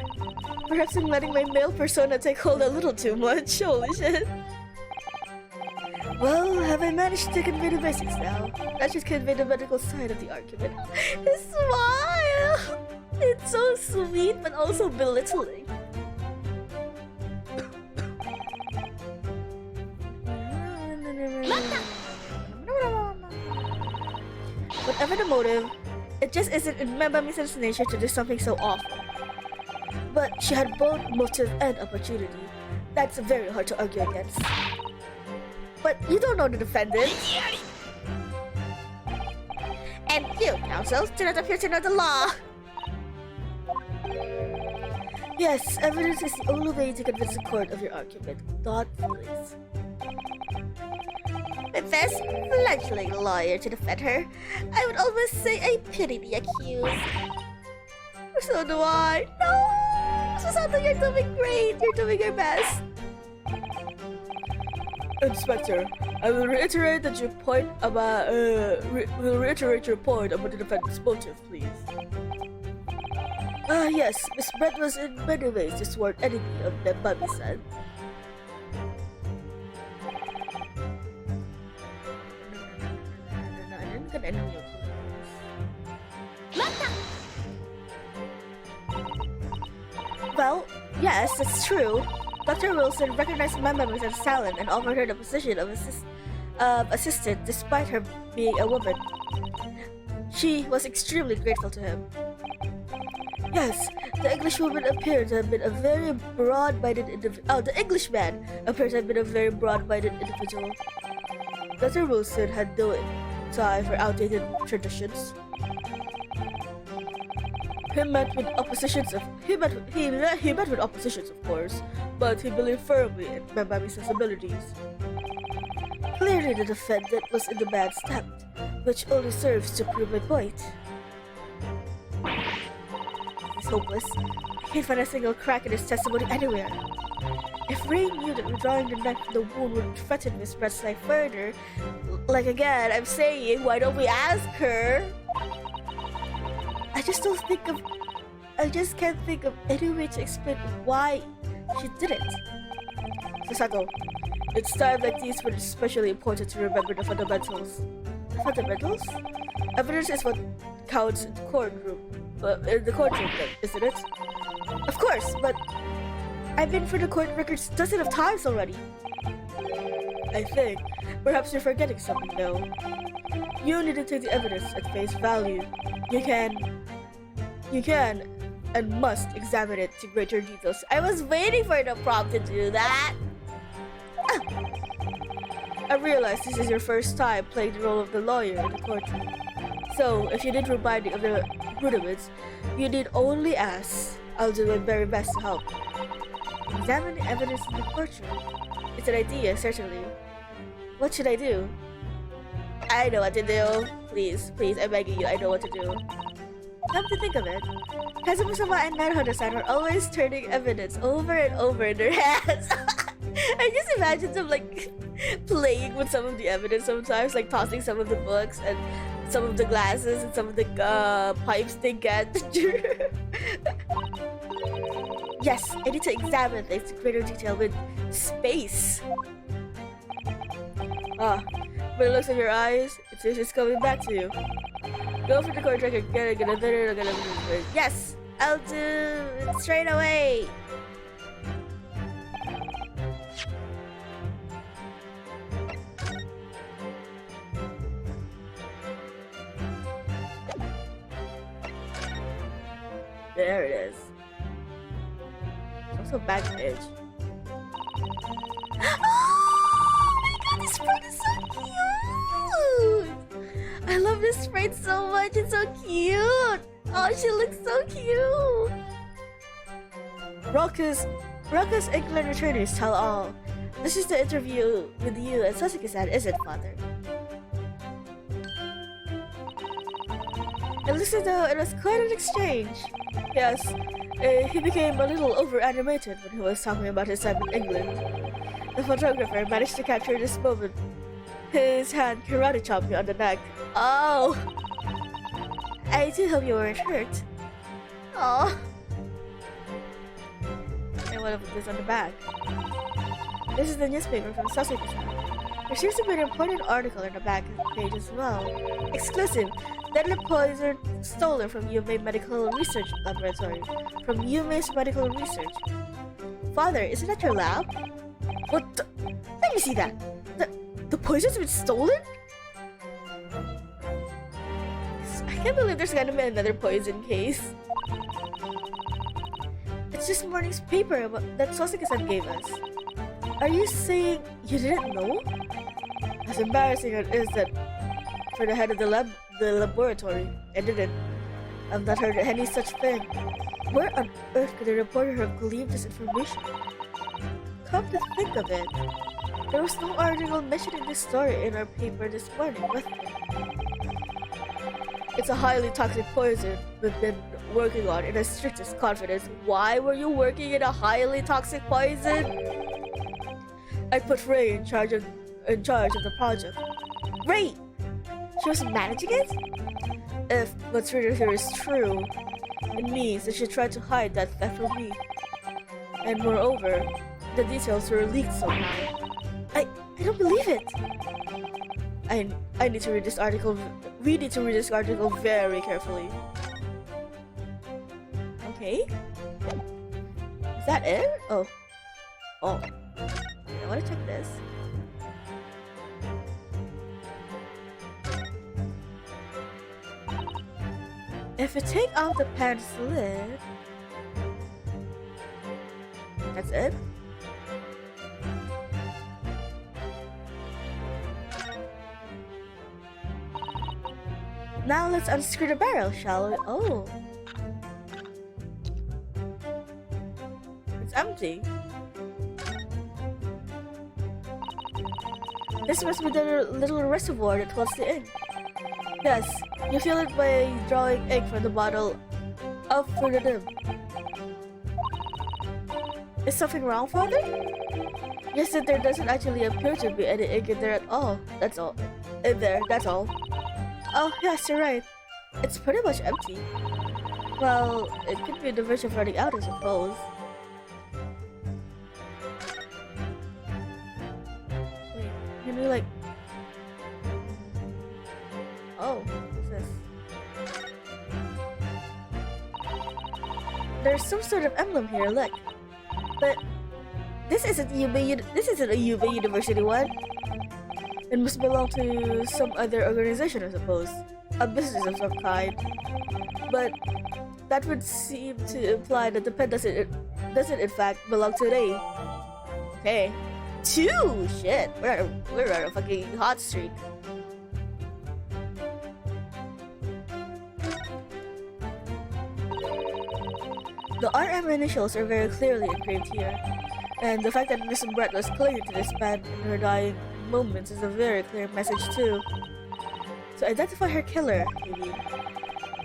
Perhaps I'm letting my male persona take hold a little too much. Holy shit. Well, have I managed to convey the basics now? That should convey the medical side of the argument. His smile! It's so sweet, but also belittling. Whatever the motive, it just isn't in Membami-san's nature to do something so awful. But she had both motive and opportunity. That's very hard to argue against. But you don't know the defendant.
And you, counsel, do not appear to know the law.
Yes, evidence is the only way to convince the court of your argument, not feelings.
With this fledgling lawyer to defend her, I would almost say I pity the accused.
So do I. No! Susanto, you're doing great. You're doing your best. Inspector, I will reiterate that your point about reiterate your point about the defendant's motive, please. Yes, Miss Brett was in many ways the sworn enemy of Mami-san. Well, yes, that's true. Dr. Wilson recognized my memories as talent and offered her the position of assistant despite her being a woman. She was extremely grateful to him. Yes, the Englishwoman appeared to have been a very broad-minded individual. Oh, the Englishman appeared to have been a very broad-minded individual. Dr. Wilson had no time for outdated traditions. He met with oppositions, of course, but he believed firmly in Mamami's abilities. Clearly, the defendant was in the bad step, which only serves to prove my point. He's hopeless. I can't find a single crack in his testimony anywhere. If Ray knew that withdrawing the knife from the wound would threaten Miss Brett's life further, like again, I'm saying, why don't we ask her? I just can't think of any way to explain why she did it. Susanto, it's times like these when it's especially important to remember the fundamentals. The fundamentals? Evidence is what counts in the courtroom. Isn't it? Of course, but I've been through the court records dozens of times already. I think perhaps you're forgetting something though. You need to take the evidence at face value. You can and must examine it to greater details. I was waiting for the prompt to do that. I realize this is your first time playing the role of the lawyer in the courtroom. So, if you need reminding of the rudiments, you need only ask. I'll do my very best to help. Examine the evidence in the courtroom. It's an idea, certainly. What should I do? I know what to do. Please, I'm begging you, I know what to do. Come to think of it, Kazuma-sama and Naruhodo-san were always turning evidence over and over in their hands. I just imagine them like playing with some of the evidence sometimes, like tossing some of the books and some of the glasses and some of the pipes they get. Yes, I need to examine things in greater detail with space. By the looks of your eyes, it's coming back to you. Go for the court record. Yes, I'll do it straight away. There it is. It's also backstage. Oh my god, this sprite is so cute! I love this sprite so much, it's so cute! Oh, she looks so cute! Rocka's England attorneys tell all. This is the interview with you and Sasuke-san, is it, father? It looks as though it was quite an exchange. Yes, he became a little over-animated when he was talking about his time in England. The photographer managed to capture this moment. His hand karate chopped me on the neck. Oh! I do hope you weren't hurt. Oh. And what about this on the back? This is the newspaper from Sasuke-san. There seems to be an important article on the back page as well. Exclusive! Deadly poison stolen from Yume Medical Research Laboratory. From Yume's Medical Research. Father, isn't that your lab? What the? Let me see that! The poison's been stolen? I can't believe there's gonna be another poison case. It's It's this morning's paper that Soseki-san gave us. Are you saying you didn't know? As embarrassing as it is that for the head of the laboratory, I didn't. I've not heard any such thing. Where on earth could a reporter have believed this information? Come to think of it, there was no article mentioning this story in our paper this morning, was there? It's a highly toxic poison we've been working on in the strictest confidence. Why were you working in a highly toxic poison? I put Ray in charge of the project. Ray! She was managing it? If what's written here is true, it means that she tried to hide that theft from me. And moreover, the details were leaked somehow. I don't believe it. I need to read this article. We need to read this article very carefully. Okay. Is that it? Oh. I want to check this. If you take off the pan's lid, that's it. Now let's unscrew the barrel, shall we? Oh. It's empty. This must be the little reservoir that holds the ink. Yes, you fill it by drawing ink from the bottle up through the nib. Is something wrong, Father? Yes, that there doesn't actually appear to be any ink in there at all. That's all. In there, that's all. Oh, yes, you're right. It's pretty much empty. Well, it could be the verge of running out, I suppose. Wait, can we like... Oh, what's this? There's some sort of emblem here, look. But this isn't a Yuba University one. It must belong to some other organization, I suppose. A business of some kind. But that would seem to imply that the pen doesn't in fact belong to Ray. Okay. 2! Shit! We're on a fucking hot streak. The RM initials are very clearly engraved here. And the fact that Miss Brett was clinging to this pen in her dying moments is a very clear message too. To identify her killer, you mean?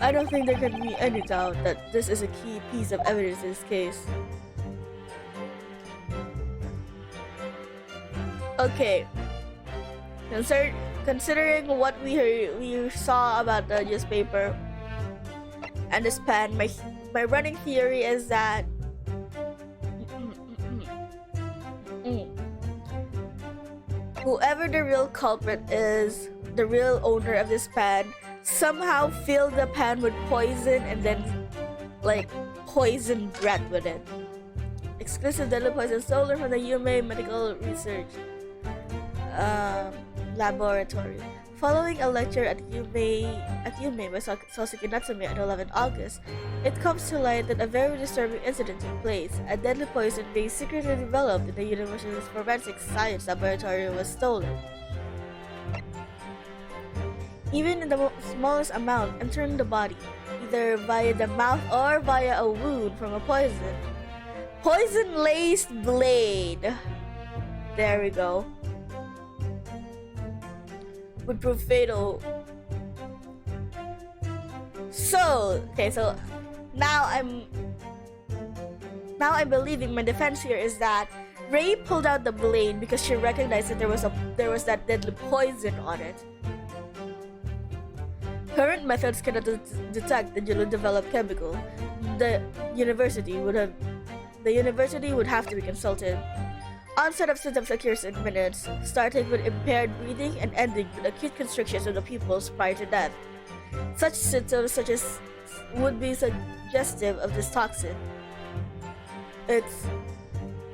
I don't think there can be any doubt that this is a key piece of evidence in this case. Okay. Considering what we saw about the newspaper and this pen, my running theory is that whoever the real culprit is, the real owner of this pen, somehow filled the pan with poison and then like poisoned Brett with it. Exclusive deadly poison stolen from the Yume Medical Research Laboratory. Following a lecture at Yume by Soseki Natsume on 11 August, it comes to light that a very disturbing incident took place. A deadly poison being secretly developed in the university's forensic science laboratory was stolen. Even in the smallest amount entering the body, either via the mouth or via a wound from a poison. Poison-laced blade. There we go. Would prove fatal. So now I'm believing my defense here is that Ray pulled out the blade because she recognized that there was that deadly poison on it. Current methods cannot detect the newly developed chemical. The university would have to be consulted. Onset of symptoms occurs in minutes, starting with impaired breathing and ending with acute constrictions of the pupils prior to death. Such symptoms would be suggestive of this toxin. It's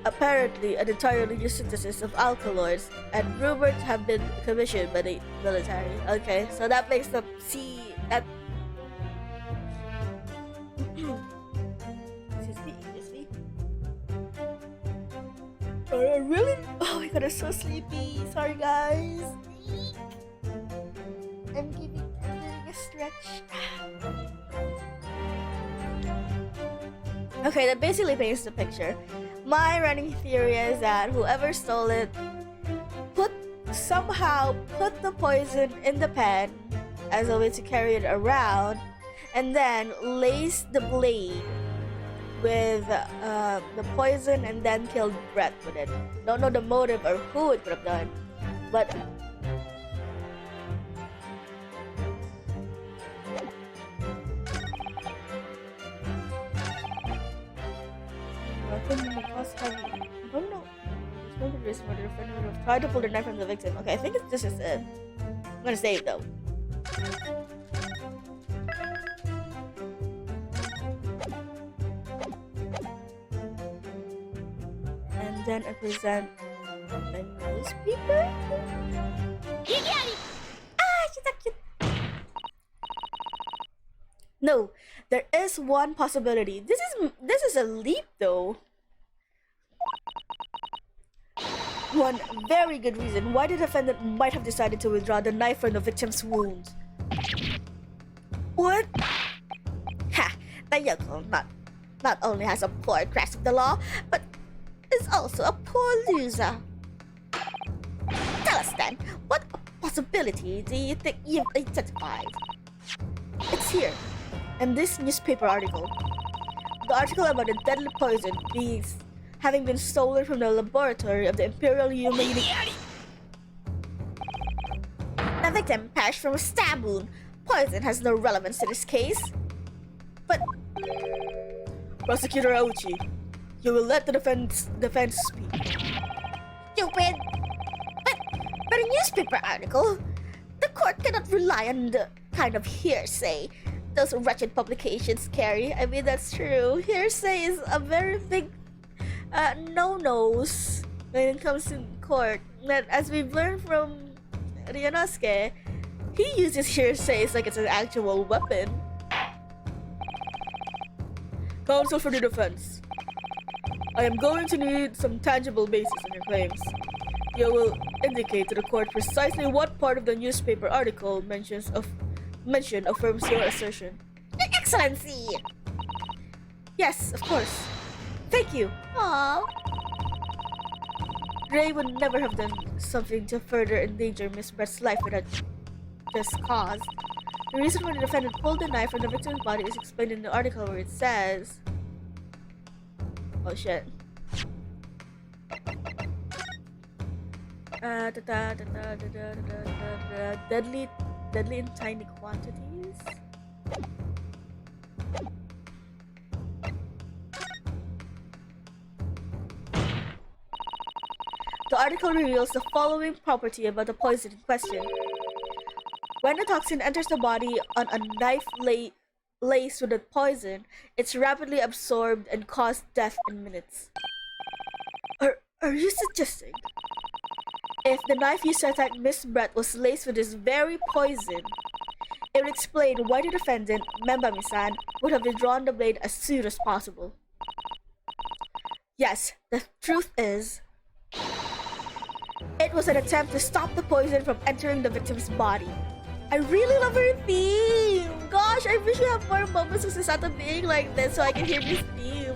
apparently an entirely new synthesis of alkaloids and rumored to have been commissioned by the military. Okay, so that makes them see that. Excuse me. Sorry, I really. Oh my god, I'm so sleepy. Sorry, guys. I'm doing a stretch. Okay, that basically paints the picture. My running theory is that whoever stole it somehow put the poison in the pen as a way to carry it around, and then laced the blade with the poison and then killed Brett with it. Don't know the motive or who it could have done, but weapon because heavy. I don't know. There's no reason why the defender would have tried to pull the knife from the victim. Okay, I think this is it. I'm gonna save though. And then I present a newspaper. Ah, she's so cute. No, there is one possibility. This is a leap though. One very good reason why the defendant might have decided to withdraw the knife from the victim's wounds. What? Ha! The yokel not only has a poor grasp of the law, but is also a poor loser. Tell us then, what possibility do you think you've identified? It's here, in this newspaper article. The article about the deadly poison having been stolen from the laboratory of the Imperial Human. The victim perished from a stab wound. Poison has no relevance to this case. But Prosecutor Auchi, you will let the defense speak. Stupid! But a newspaper article? The court cannot rely on the kind of hearsay those wretched publications carry. I mean, that's true. Hearsay is a very big no-nos when it comes to court. That, as we've learned from Ryanosuke, he uses hearsays like it's an actual weapon. Counsel for the defense. I am going to need some tangible basis on your claims. You will indicate to the court precisely what part of the newspaper article affirms your assertion.
Your Excellency!
Yes, of course. Thank you.
Aww.
Ray would never have done something to further endanger Miss Brett's life without just cause. The reason why the defendant pulled the knife from the victim's body is explained in the article where it says... Oh shit. Deadly in tiny quantities. The article reveals the following property about the poison in question. When the toxin enters the body on a knife laced with the poison, it's rapidly absorbed and causes death in minutes. Are you suggesting if the knife used to attack Miss Brett was laced with this very poison, it would explain why the defendant, Membami-san, would have withdrawn the blade as soon as possible? Yes, the truth is, it was an attempt to stop the poison from entering the victim's body. I really love her theme! Gosh, I wish we have more moments of Susato being like this so I can hear this theme.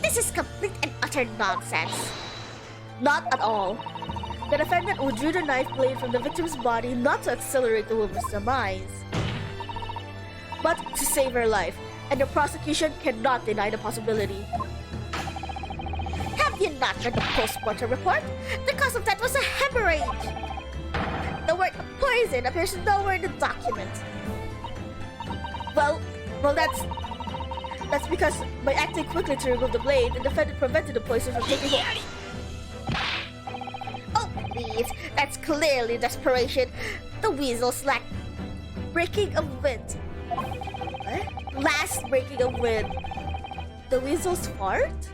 This is complete and utter nonsense.
Not at all. The defendant withdrew the knife blade from the victim's body not to accelerate the woman's demise, but to save her life, and the prosecution cannot deny the possibility.
Have you not read the post-mortem report? The cause of death was a hemorrhage. The word poison appears nowhere in the document.
Well, that's because by acting quickly to remove the blade, the defendant prevented the poison from taking hold.
Oh, please. That's clearly desperation. The weasels lack breaking of wind. Last breaking of wind.
The weasel's fart?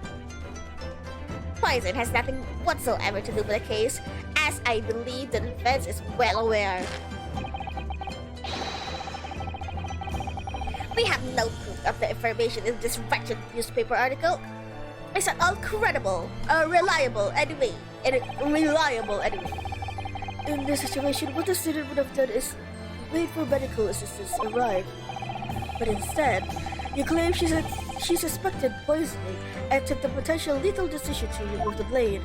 Poison has nothing whatsoever to do with the case, as I believe the defense is well aware. We have no proof of the information in this wretched newspaper article is at all credible, reliable anyway.
In this situation, what the student would have done is wait for medical assistance to arrive. But instead, you claim she suspected poisoning and took the potential lethal decision to remove the blade.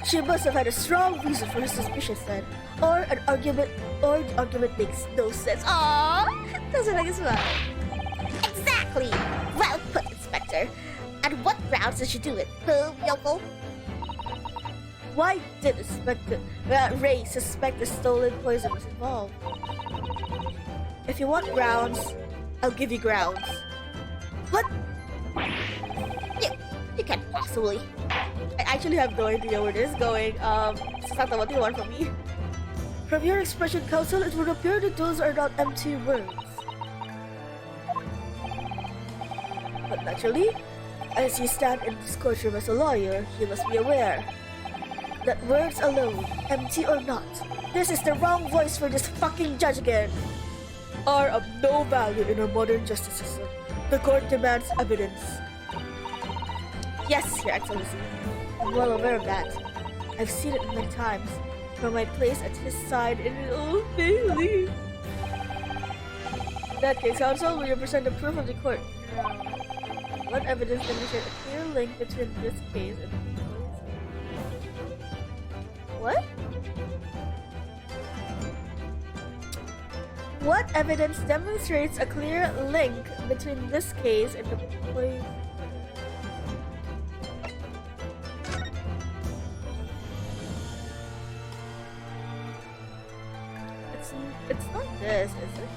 She must have had a strong reason for her suspicions then, or the argument makes no sense.
Aww, doesn't make it well. Exactly. Well put, Inspector. And what grounds did she do it, yokel?
Why did Ray suspect the stolen poison was involved? If you want grounds, I'll give you grounds.
What? You can't possibly.
I actually have no idea where this is going. This is not what you want from me. From your expression, Counsel, it would appear that those are not empty words. But naturally, as you stand in this courtroom as a lawyer, you must be aware that words alone, empty or not, this is the wrong voice for this fucking judge again, are of no value in our modern justice system. The court demands evidence. Yes, Your Excellency. I'm well aware of that. I've seen it many times from my place at his side in an old Bailey. In that case, Counsel, will you present the proof of the court? What evidence demonstrates a clear link between this case and the What? What evidence demonstrates a clear link between this case and the poison? It's not this, is it?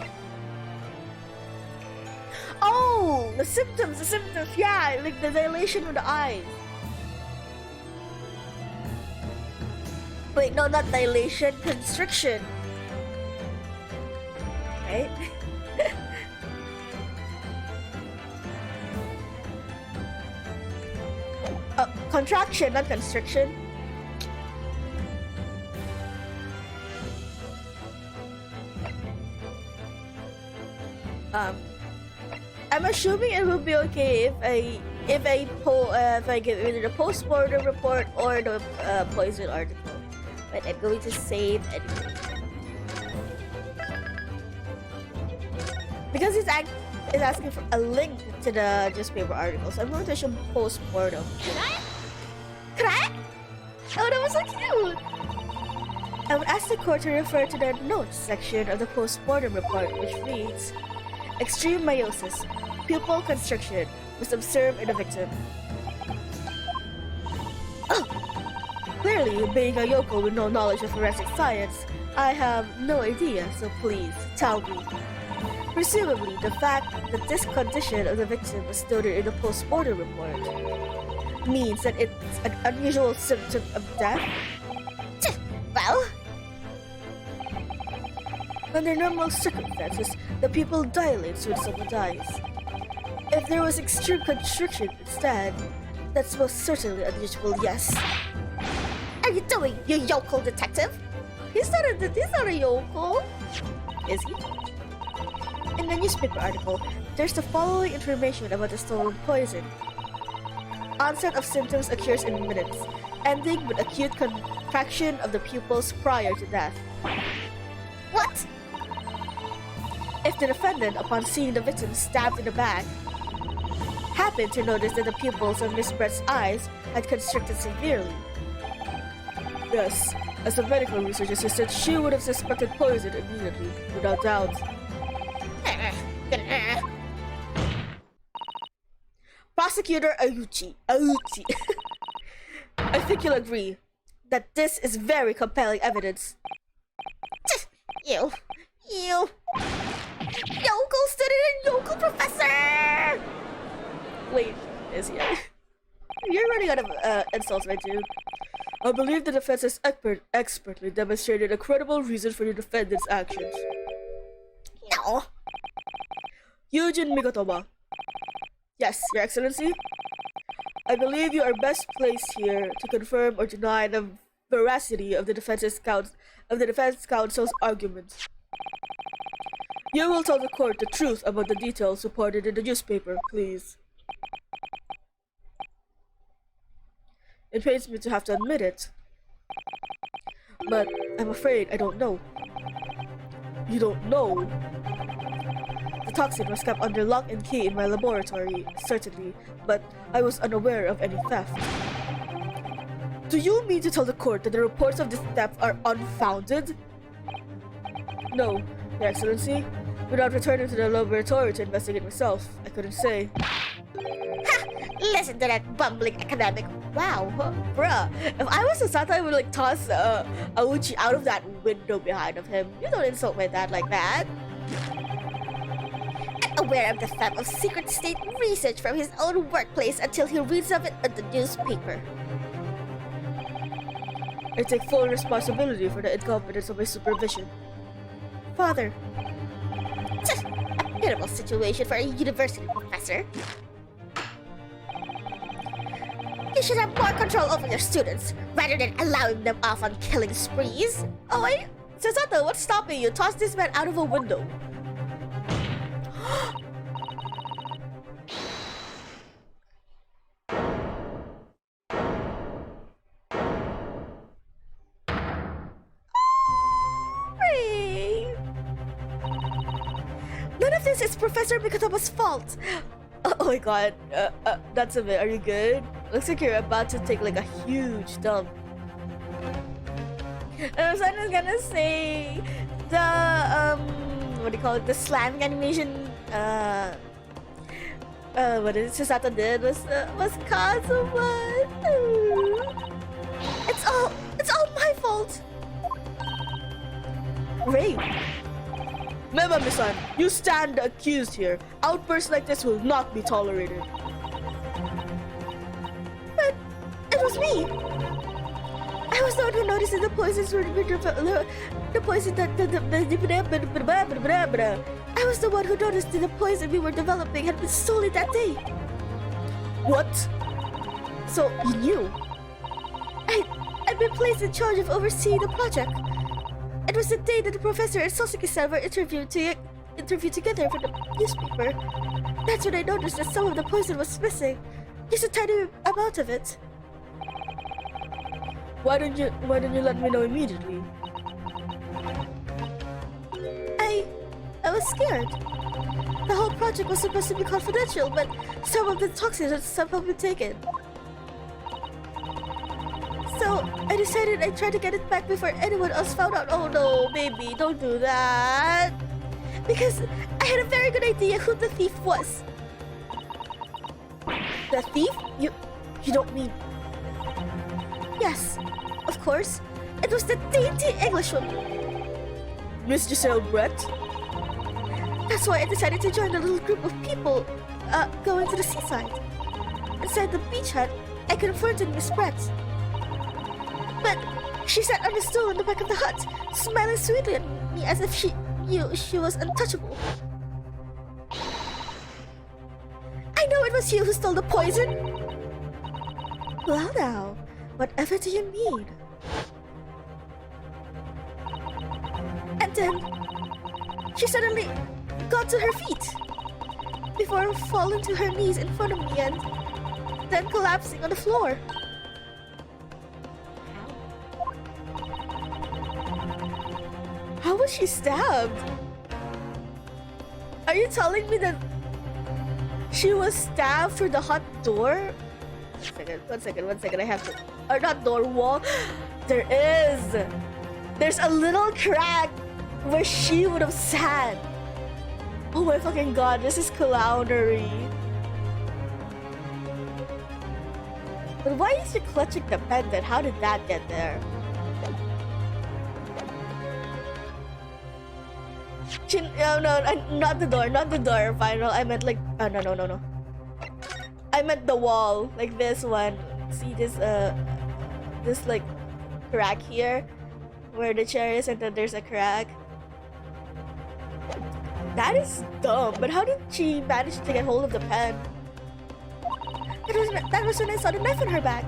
Oh, the symptoms, yeah, like the dilation of the eyes. Wait, no, not dilation, constriction. Right? Contraction, not constriction. I'm assuming it will be okay if I give either the post-mortem report or the poison article. But I'm going to save anyway. Because it's asking for a link to the newspaper article, so I'm going to assume post-mortem.
Crack? Oh, that was so cute!
I would ask the court to refer to the notes section of the post-mortem report, which reads, extreme meiosis, pupil constriction, was observed in the victim. Clearly, being a yokel with no knowledge of forensic science, I have no idea, so please, tell me. Presumably, the fact that this condition of the victim was noted in the post-mortem report means that it's an unusual symptom of death?
Well,
under normal circumstances, the pupil dilates when someone dies. If there was extreme constriction instead, that's most certainly unusual, yes.
are you doing, you yokel detective?
He's not a yokel. Is he? In the newspaper article, there's the following information about the stolen poison. Onset of symptoms occurs in minutes, ending with acute contraction of the pupils prior to death.
What?
If the defendant, upon seeing the victim stabbed in the back, happened to notice that the pupils of Miss Brett's eyes had constricted severely. Yes, as a medical research assistant, she would have suspected poison immediately, without doubt. Prosecutor Ayuchi. I think you'll agree that this is very compelling evidence.
You. Yokel student and yokel professor!
Wait, is he? You're running out of insults, my dude. I believe the defense has expertly demonstrated a credible reason for the defendant's actions.
No.
Eugene Mikotoba. Yes, Your Excellency. I believe you are best placed here to confirm or deny the veracity of the defense counsel's arguments. You will tell the court the truth about the details reported in the newspaper, please. It pains me to have to admit it, but I'm afraid I don't know. You don't know? The toxin was kept under lock and key in my laboratory, certainly, but I was unaware of any theft. Do you mean to tell the court that the reports of this theft are unfounded? No, Your Excellency. Without returning to the laboratory to investigate myself, I couldn't say.
Ha! Listen to that bumbling academic. Wow.
Bruh, if I was Sasato, I would like toss Auchi out of that window behind of him. You don't insult my dad like that.
Aware of the theft of secret state research from his own workplace until he reads of it in the newspaper.
I take full responsibility for the incompetence of my supervision. Father.
A pitiful situation for a university professor. You should have more control over your students, rather than allowing them off on killing sprees.
Oh wait, Sasato, what's stopping you? Toss this man out of a window. None of this is Professor Mikataba's fault. Oh my god, that's a bit. Are you good? Looks like you're about to take like a huge dump. I was gonna say the what do you call it? The slamming animation. What is Chisato did was Kazuma. It's all my fault. Ray. Mema-san, you stand accused here. Outbursts like this will not be tolerated. But it was me. I was the one who noticed that the poisons were the poison that I was the one who noticed that the poison we were developing had been stolen that day. What? So you knew? I'd been placed in charge of overseeing the project. It was the day that the professor and Soseki-san were interviewed together for the newspaper. That's when I noticed that some of the poison was missing. Just a tiny amount of it. Why didn't you let me know immediately? I was scared. The whole project was supposed to be confidential, but some of the toxins had somehow been taken. So, I decided I'd try to get it back before anyone else found out. Oh no, baby, don't do that. Because I had a very good idea who the thief was. The thief? You don't mean... Yes, of course. It was the dainty Englishwoman. Miss Giselle Brett? That's why I decided to join a little group of people going to the seaside. Inside the beach hut, I confronted Miss Brett. But she sat on a stool in the back of the hut, smiling sweetly at me as if she knew she was untouchable. I know it was you who stole the poison! Well now, whatever do you mean? And then, she suddenly got to her feet, before falling to her knees in front of me and then collapsing on the floor. How was she stabbed? Are you telling me that she was stabbed through the hut door? One second, I have to... Or not door, wall. There is! There's a little crack where she would have sat. Oh my fucking god, this is clownery. But why is she clutching the pendant? How did that get there? No, not the door, final. I meant like, oh, no. I meant the wall, like this one. See this like crack here, where the chair is, and then there's a crack. That is dumb, but how did she manage to get hold of the pen? That was when I saw the knife on her back.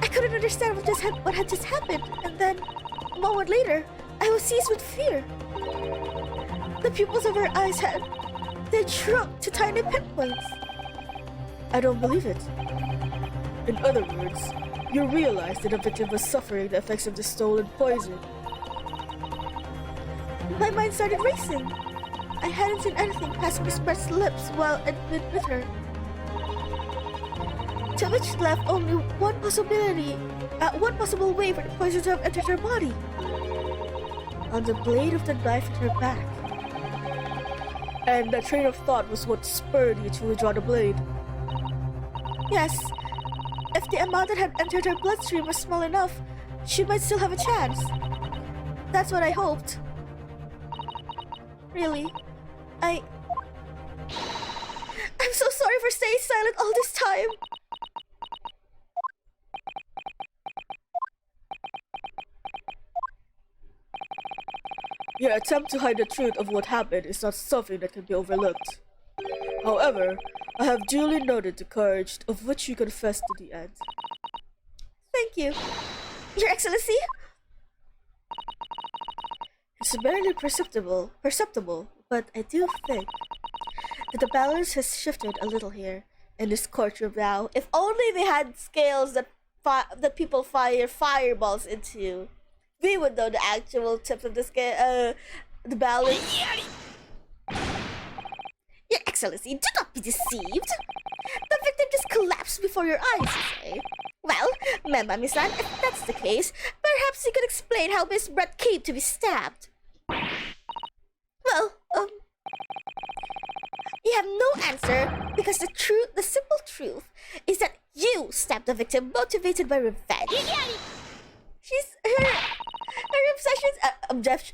I couldn't understand what had just happened, and then, a moment later, I was seized with fear. The pupils of her eyes they'd shrunk to tiny pinpoints. I don't believe it. In other words, you realized that the victim was suffering the effects of the stolen poison. My mind started racing. I hadn't seen anything past Miss Brett's lips while I'd been with her. To which left only one possible way for the poison to have entered her body. On the blade of the knife at her back. And that train of thought was what spurred you to withdraw the blade. Yes, if the amount that had entered her bloodstream was small enough, she might still have a chance. That's what I hoped. Really, I'm so sorry for staying silent all this time. Your attempt to hide the truth of what happened is not something that can be overlooked. However, I have duly noted the courage of which you confessed to the end. Thank you, Your Excellency. It's barely perceptible, but I do think that the balance has shifted a little here in this courtroom now. If only they had scales that people fire fireballs into. We would know the actual tip of the scale, the balance.
Your Excellency, do not be deceived. The victim just collapsed before your eyes, you say? Well, Memba-misan, if that's the case, perhaps you could explain how Miss Brett came to be stabbed. Well, you have no answer because the simple truth is that you stabbed the victim motivated by revenge.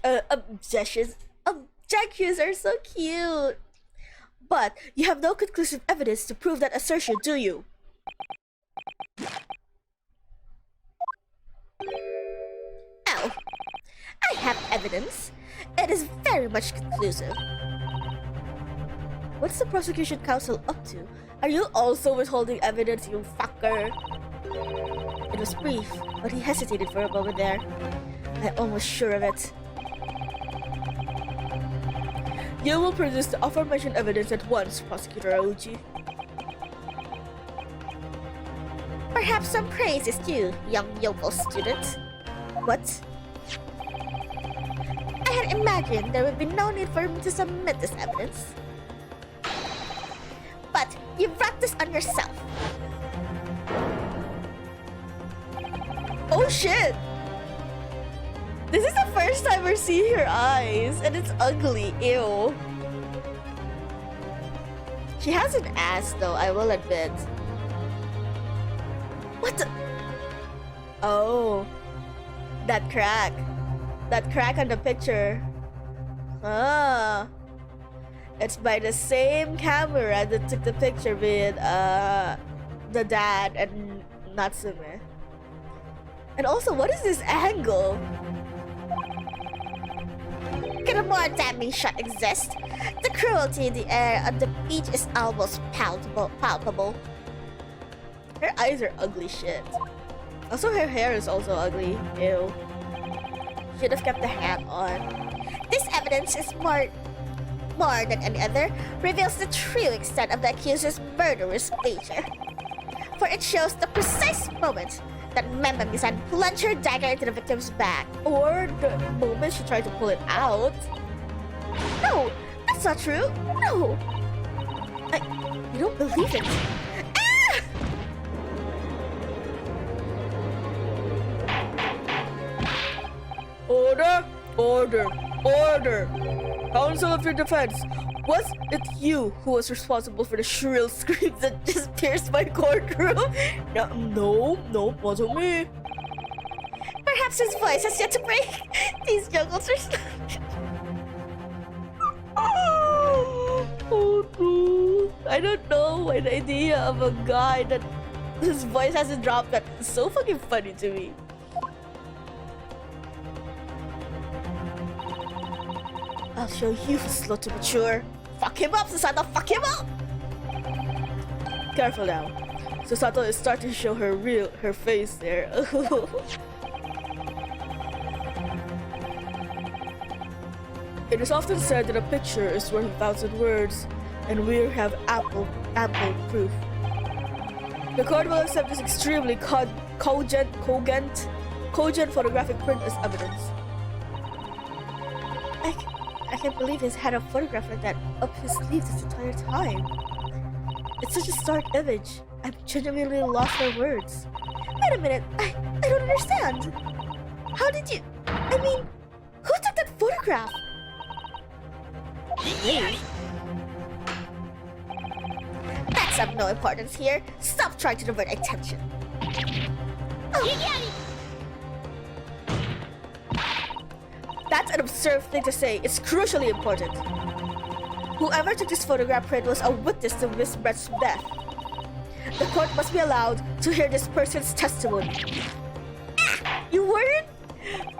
Her objections are so cute. But you have no conclusive evidence to prove that assertion, do you? Oh, I have evidence. It is very much conclusive.
What's the prosecution counsel up to? Are you also withholding evidence, you fucker? It was brief, but he hesitated for a moment there. I'm almost sure of it. You will produce the aforementioned evidence at once, Prosecutor Aoji.
Perhaps some praise is due, young yokel student.
What?
I had imagined there would be no need for me to submit this evidence. But you brought this on yourself.
Oh shit! This is the first time we're seeing her eyes, and it's ugly. Ew. She has an ass, though, I will admit. What the? Oh. That crack. That crack on the picture. Ah. It's by the same camera that took the picture with, the dad and Natsume. And also, what is this angle?
Can a more damning shot exist? The cruelty in the air on the beach is almost palpable.
Her eyes are ugly shit. Also, her hair is also ugly. Ew. Should have kept the hat on.
This evidence is more than any other, reveals the true extent of the accuser's murderous nature. For it shows the precise moment that Memba-misan plunged her dagger into the victim's back.
Or the moment she tried to pull it out.
No, that's not true. No.
You don't believe it.
Ah!
Order! Order! Order! Counsel of your defense, was it you who was responsible for the shrill screams that just pierced my courtroom? No, wasn't me.
Perhaps his voice has yet to break. These juggles are slow.
Oh no. I don't know an idea of a guy that his voice hasn't dropped that is so fucking funny to me. I'll show you slow to mature. Fuck him up, Susato! Fuck him up! Careful now. Susato is starting to show her face there. It is often said that a picture is worth 1,000 words, and we have ample proof. The court will accept this extremely cogent photographic print as evidence. I can't believe he's had a photograph like that up his sleeve this entire time. It's such a stark image. I'm genuinely lost for words. Wait a minute, I don't understand. How did you... I mean, who took that photograph? Me?
That's of no importance here. Stop trying to divert attention. Oh.
That's an absurd thing to say. It's crucially important. Whoever took this photograph print was a witness to Miss Brett's death. The court must be allowed to hear this person's testimony. You weren't?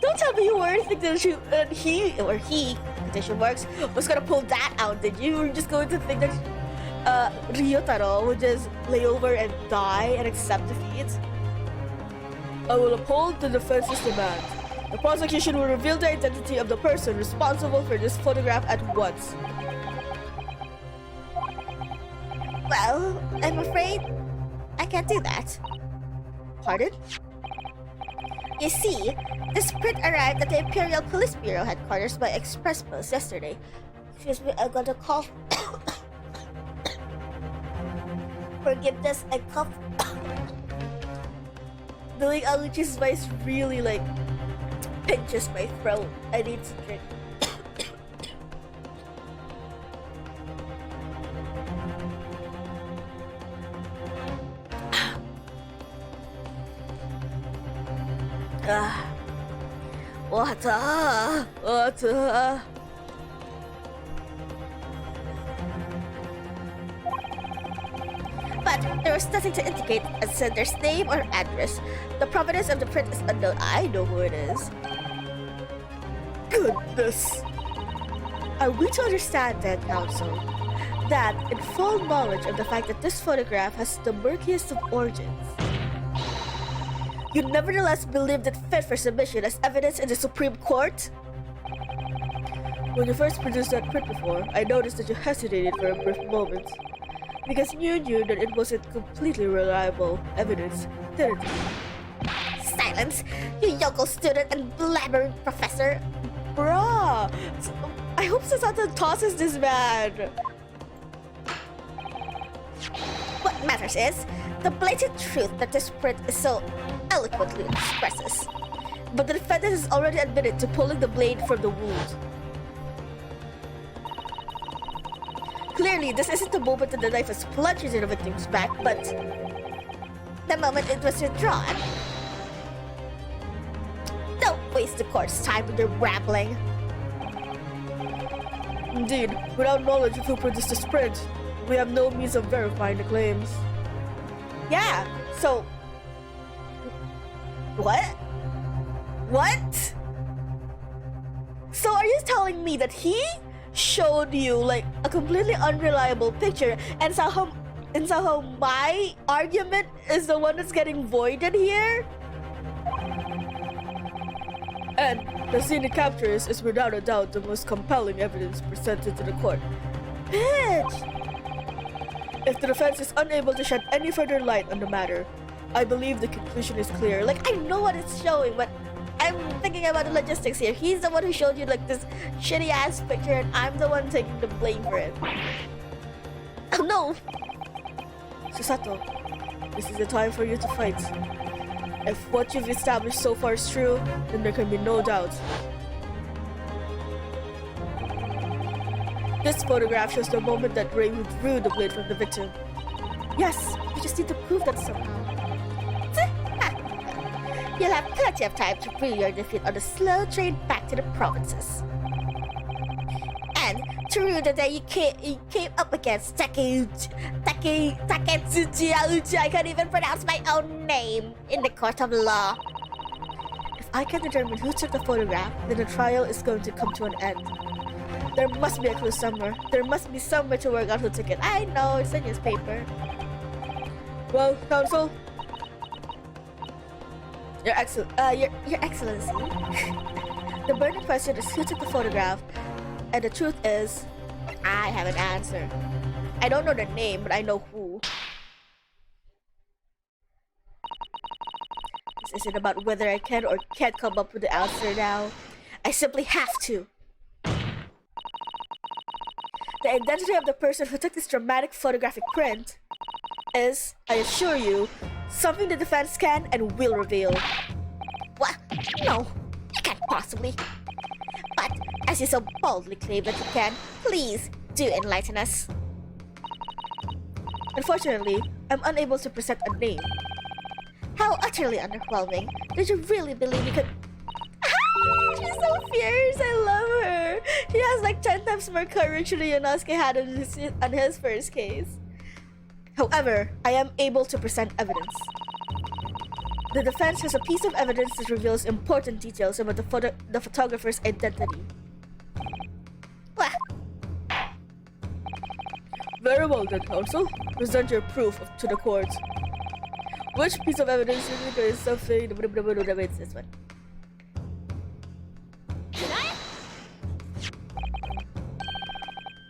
Don't tell me you weren't thinking that he, quotation marks, was gonna pull that out, did you? You were just going to think that Ryotaro would just lay over and die and accept defeat? I will uphold the defense's demand. The prosecution will reveal the identity of the person responsible for this photograph at once.
Well, I'm afraid I can't do that.
Pardon?
You see, this print arrived at the Imperial Police Bureau headquarters by express post yesterday. Excuse me, I got a cough. Forgiveness and cough.
Doing Aluchi's voice really pinches my throat. I need to drink. Water.
But there was nothing to indicate a sender's name or address. The provenance of the print is unknown.
I know who it is. Goodness. Are we to understand then, counsel, that in full knowledge of the fact that this photograph has the murkiest of origins, you nevertheless believed it fit for submission as evidence in the Supreme Court? When you first produced that print before, I noticed that you hesitated for a brief moment. Because you knew that it wasn't completely reliable evidence, didn't you?
Silence, you yokel student and blabbering professor.
Bruh! I hope Sasato tosses this man!
What matters is the blatant truth that this print is so eloquently expresses.
But the defendant has already admitted to pulling the blade from the wound. Clearly, this isn't the moment that the knife was plunged into the victim's back, but
the moment it was withdrawn. Don't waste the court's time with your rambling.
Indeed, without knowledge of who produced this print, we have no means of verifying the claims. Yeah, so... What? What? So are you telling me that he showed you like a completely unreliable picture and somehow my argument is the one that's getting voided here? And the scene it captures is without a doubt the most compelling evidence presented to the court. Bitch! If the defense is unable to shed any further light on the matter, I believe the conclusion is clear. Like, I know what it's showing, but I'm thinking about the logistics here. He's the one who showed you like this shitty ass picture and I'm the one taking the blame for it. Oh no! Susato, this is the time for you to fight. If what you've established so far is true, then there can be no doubt. This photograph shows the moment that Ray withdrew the blade from the victim. Yes, we just need to prove that somehow.
You'll have plenty of time to prove your defeat on the slow train back to the provinces. And to rue the day you came up against Taketsuchi Auchi, I can't even pronounce my own name, in the court of law.
If I can determine who took the photograph, then the trial is going to come to an end. There must be a clue somewhere. There must be somewhere to work out who took it. I know, it's a newspaper. Well, counsel? Your Excellency. The burning question is who took the photograph, And the truth is, I have an answer. I don't know the name, but I know who. This isn't about whether I can or can't come up with the answer now. I simply have to. The identity of the person who took this dramatic photographic print is, I assure you, something the defense can and will reveal.
What? No, you can't possibly. But as you so boldly claim that you can, please do enlighten us.
Unfortunately, I'm unable to present a name.
How utterly underwhelming. Did you really believe you could...
She's so fierce, I love her. She has like 10 times more courage than Yonosuke had on his first case. However, I am able to present evidence. The defense has a piece of evidence that reveals important details about the photographer's identity.
What?
Very well then, counsel. Present your proof to the court. Which piece of evidence is something... It's this one.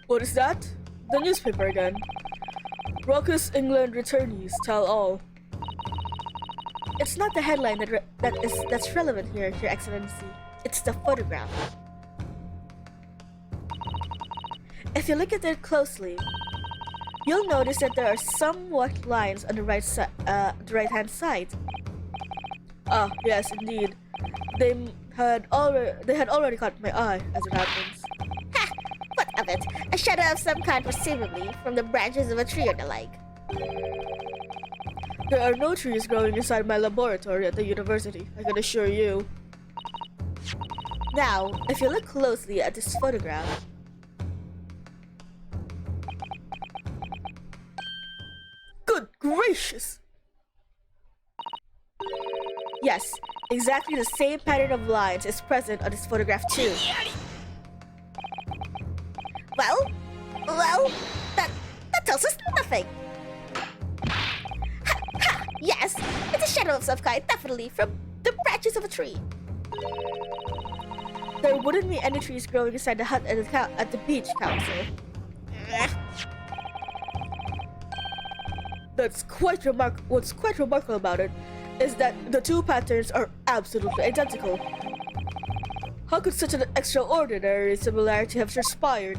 What is that? The newspaper again. Raucous England returnees tell all. It's not the headline that's relevant here, Your Excellency. It's the photograph. If you look at it closely, you'll notice that there are somewhat lines on the right-hand side. Ah, yes, indeed. They had already caught my eye, as it happens.
Ha! What of it? A shadow of some kind, presumably from the branches of a tree or the like.
There are no trees growing inside my laboratory at the university, I can assure you. Now, if you look closely at this photograph, good gracious! Yes, exactly the same pattern of lines is present on this photograph too.
Well, that tells us nothing. Ha! Yes, it's a shadow of some kind, definitely from the branches of a tree.
There wouldn't be any trees growing inside the hut at the beach, Council. What's quite remarkable about it is that the two patterns are absolutely identical. How could such an extraordinary similarity have transpired?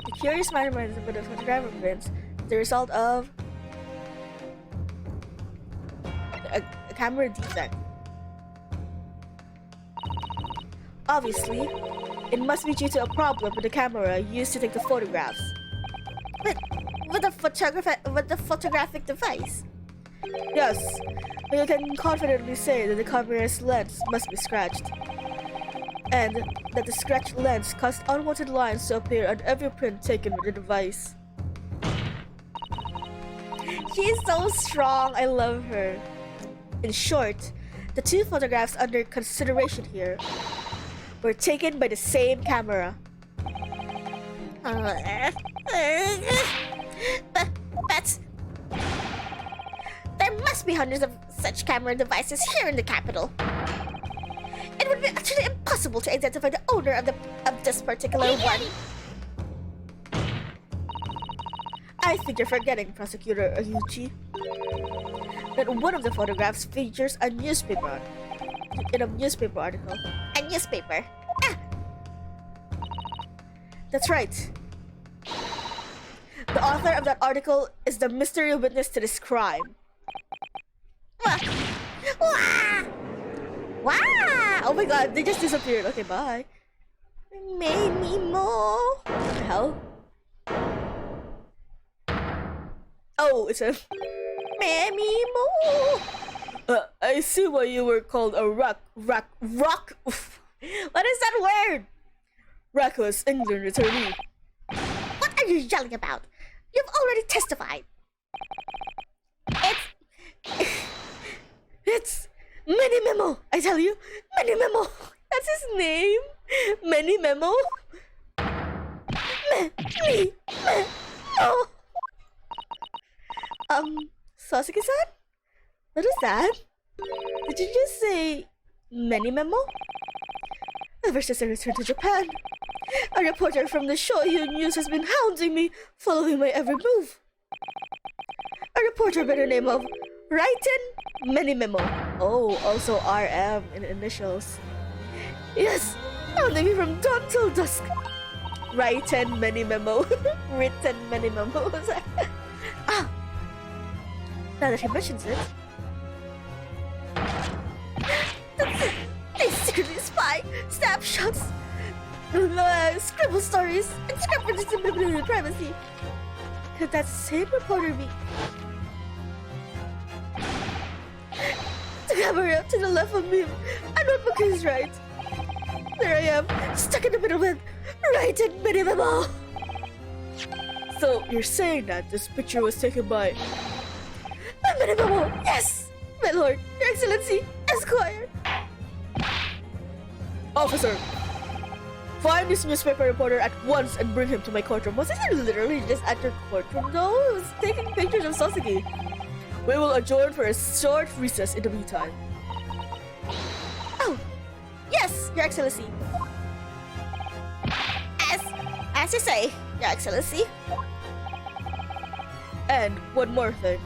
The curious measurements of the photographic prints, the result of a camera defect. Obviously, it must be due to a problem with the camera used to take the photographs.
With the photographic device?
Yes, you can confidently say that the camera's lens must be scratched. And that the scratched lens caused unwanted lines to appear on every print taken with the device. She's so strong, I love her. In short, the two photographs under consideration here were taken by the same camera.
But there must be hundreds of such camera devices here in the capital. It would be actually impossible to identify the owner of this particular one.
I think you're forgetting, Prosecutor Ayuchi, that one of the photographs features a newspaper article.
A newspaper? Ah!
That's right. The author of that article is the mystery witness to this crime.
Wah! Wah! Wah!
Oh my god, they just disappeared. Okay, bye.
Maybe more.
What the hell? Oh, it's a...
Maybe more.
I see why you were called a rock. What is that word? Raucous England returnee.
What are you yelling about? You've already testified.
It's Mini Memo, I tell you. Mini Memo. That's his name. Mini Memo. Memo. Sasuke-san? What is that? Did you just say Mini Memo? Ever since I returned to Japan, a reporter from the Shoyu News has been hounding me, following my every move. A reporter by the name of Raiten Menimemo. Oh, also RM in initials. Yes, hounding me from dawn till dusk. Raiten Menimemo. Written Menimemo. Ah! Now that he mentions it. That's it! They secretly spy snapshots, scribble stories, and scrappers in privacy. Could that same reporter be? The camera to the left of me, a notebook is right. There I am, stuck in the middle with right in Minimum. So you're saying that this picture was taken by Minimum? Yes, my lord, your excellency, Esquire. Officer, find this newspaper reporter at once and bring him to my courtroom. Was it literally just at your courtroom though? It was taking pictures of Sasuke. We will adjourn for a short recess in the meantime. Oh, yes, your excellency. As you say, your excellency. And one more thing.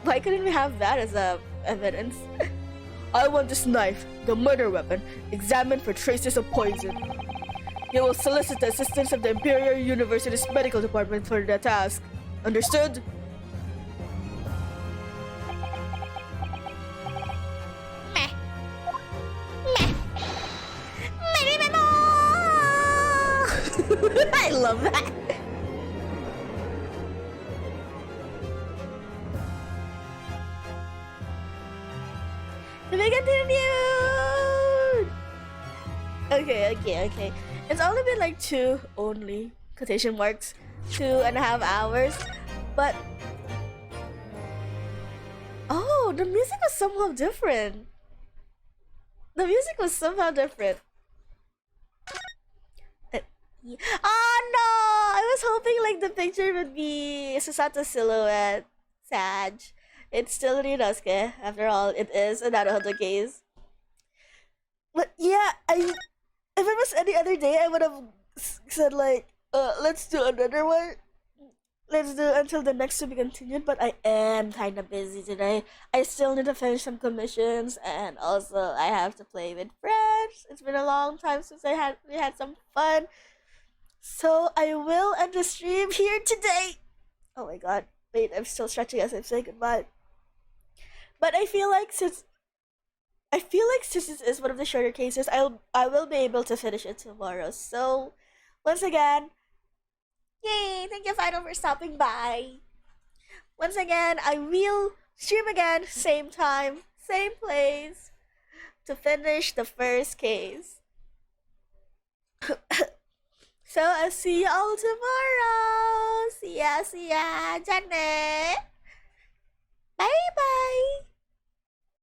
Why couldn't we have that as evidence? I want this knife, the murder weapon, examined for traces of poison. You will solicit the assistance of the Imperial University's medical department for the task. Understood?
Meh. Meh. Minimum. I love that.
To be continued! Okay. It's only been like 2 quotation marks, 2.5 hours, but oh, the music was somehow different. Oh no! I was hoping like the picture would be Susato's silhouette. Sag. It's still Rinosuke. After all, it is a Naruto case. But yeah, if it was any other day, I would have said like, let's do another one. Let's do until the next to be continued. But I am kind of busy today. I still need to finish some commissions, and also I have to play with friends. It's been a long time since we had some fun. So I will end the stream here today. Oh my god! Wait, I'm still stretching as I say goodbye. But I feel like since this is one of the shorter cases, I will be able to finish it tomorrow. So once again, yay! Thank you, Final, for stopping by. Once again, I will stream again, same time, same place, to finish the first case. So I'll see y'all tomorrow. See ya, Janet. Bye bye.